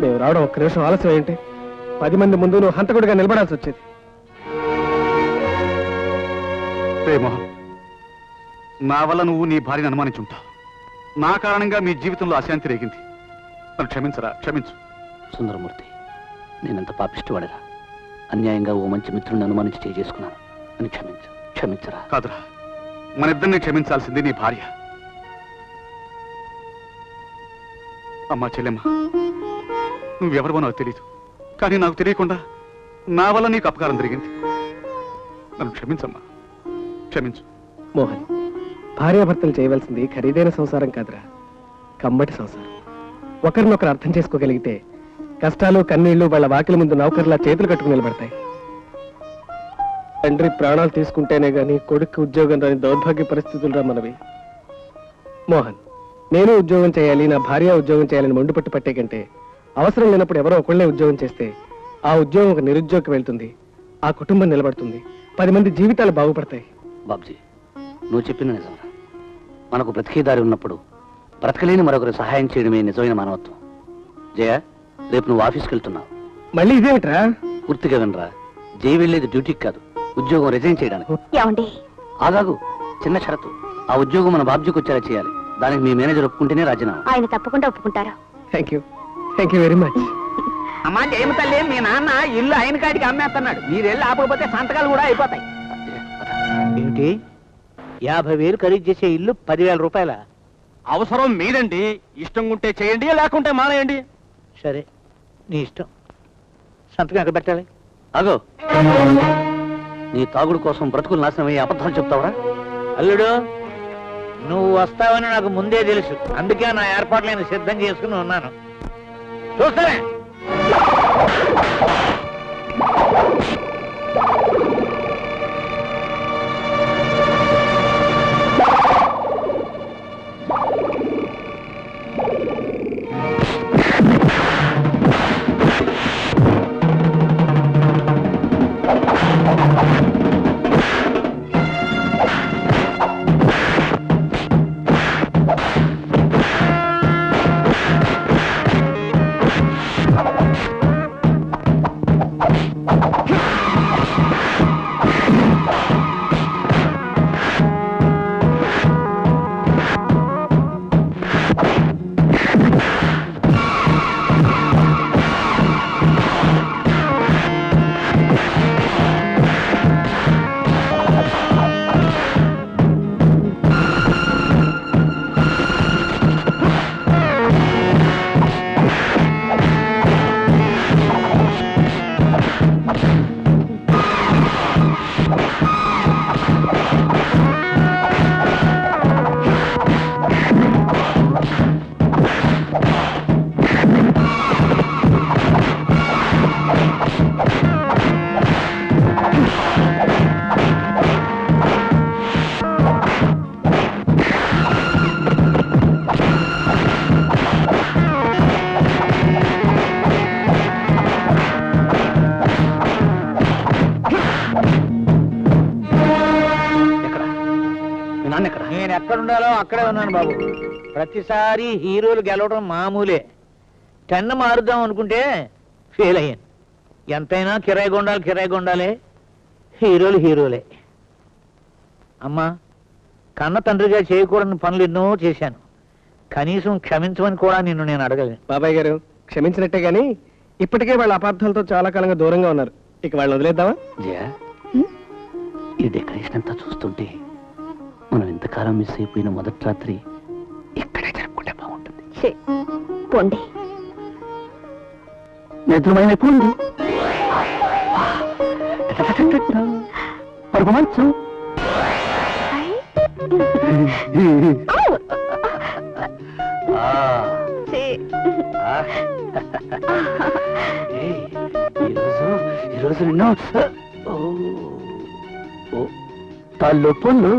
మేము రావడం ఒక్క నిమిషం ఆలస్యం అయింటే 10 మంది ముందు నువ్వు హంతకుడిగా నిలబడాల్సి వచ్చేది. రే మోహన్, నా వల్ల నువ్వు నీ భార్యను అనుమానించుంటావు. నా కారణంగా మీ జీవితంలో అశాంతి రేగింది. నన్ను క్షమించరా, క్షమించు. సుందరమూర్తి, నేనెంత పాపిష్టవాడరా. అన్యాయంగా ఓ మంచి మిత్రుడిని అనుమానించి చేసుకున్నాను అని క్షమించరా. కాదురా, మన ఇద్దరిని క్షమించాల్సింది నీ భార్య. అమ్మా చెల్లెమ్మ, నువ్వెవరివో నాకు తెలియదు, కానీ నాకు తెలియకుండా నా వల్ల నీకు అపకారం జరిగింది. నన్ను క్షమించమ్మా, క్షమించు. మోహన్, భార్యాభర్తలు చేయవలసింది ఖరీదైన సంసారం కాదురా, కమ్మటి సంసారం. ఒకరినొకరు అర్థం చేసుకోగలిగితే కష్టాలు కన్నీళ్లు వాళ్ళ వాకిలి ముందు నౌకర్లా చేతులు కట్టుకుని నిలబడతాయి. తండ్రి ప్రాణాలు తీసుకుంటేనే గాని కొడుకు ఉద్యోగం రాని దౌర్భాగ్య పరిస్థితులు రా మనవి. మోహన్, నేను ఉద్యోగం చేయాలి, నా భార్య ఉద్యోగం చేయాలని మొండిపట్టు పట్టే కంటే అవసరం లేనప్పుడు ఎవరో ఒకళ్ళే ఉద్యోగం చేస్తే ఆ ఉద్యోగం ఒక నిరుద్యోగం వెళ్తుంది, ఆ కుటుంబం నిలబడుతుంది, 10 మంది జీవితాలు బాగుపడతాయి. బాబ్జీ, నువ్వు చెప్పిన నిజంరా. మనకు బ్రతికేదారి ఉన్నప్పుడు బ్రతకలేని మరొకరు సహాయం చేయడమే నిజమైన మానవత్వం. జయ, రేపు నువ్వు ఆఫీస్కి వెళ్తున్నావు. మళ్ళీ ఇదేమిట్రా? పూర్తిగా వినరా. జయ వెళ్ళేది డ్యూటీకి కాదు, ఉద్యోగం రిజైన్ చేయడానికి. ఏమండి? ఆగాగు, చిన్న షరతు. ఆ ఉద్యోగం మన బాబ్జీకి వచ్చేలా చేయాలి. దానికి మీ మేనేజర్ ఒప్పుకుంటేనే రాజీనామా. ఆయన తప్పకుండా ఒప్పుకుంటారు. Thank you very much. అమ్మా జయమ తల్లి, మీ నాన్న ఇల్లు ఆయన కాడికి అమ్మేస్తున్నాడు. మీరు వెళ్ళి ఆపకపోతే సంతకాలు కూడా అయిపోతాయి. ఏంటి 50,000 ఖరీదు చేసే ఇల్లు 10,000 రూపాయల? అవసరం మీదండి. ఇష్టం ఉంటే చేయండి, లేకుంటే మానేయండి. సరే, నీ ఇష్టం. సంతకం ఎక్కడ పెట్టాలి? అగో, నీ తాగుడు కోసం బ్రతుకులు నాశనమయ్యే అబద్ధాలు చెప్తావరా? అల్లుడు, నువ్వు వస్తావని నాకు ముందే తెలుసు. అందుకే నా ఏర్పాట్లు నేను సిద్ధం చేసుకుని ఉన్నాను. చూస్తానే. నేను ఎక్కడుండాలో అక్కడే ఉన్నాను బాబు. ప్రతిసారి హీరోలు గెలవడం మామూలే. టెన్న మారుద్దాం అనుకుంటే ఫెయిల్ అయ్యాను. ఎంతైనా కిరాయి కొండాలే, హీరోలు హీరోలే. అమ్మా, కన్న తండ్రిగా చేయకూడని పనులు ఎన్నో చేశాను. కనీసం క్షమించమని కూడా నిన్ను నేను అడగలేను. బాబాయ్ గారు, క్షమించినట్టే గాని ఇప్పటికే వాళ్ళ అపార్థాలతో చాలా కాలంగా దూరంగా ఉన్నారు. ఇక వాళ్ళని వదిలేద్దామా? జయ, ఈ డెకరేషన్ అంతా చూస్తుంటే మనం ఇంతకాలం మిస్ అయిపోయిన మొదటి రాత్రి ఇక్కడే జరుపుకుంటే బాగుంటుంది. పోండి. నిద్రమైన పోండి. పరుపు మంచం. ఈరోజు నిన్ను తలుపులు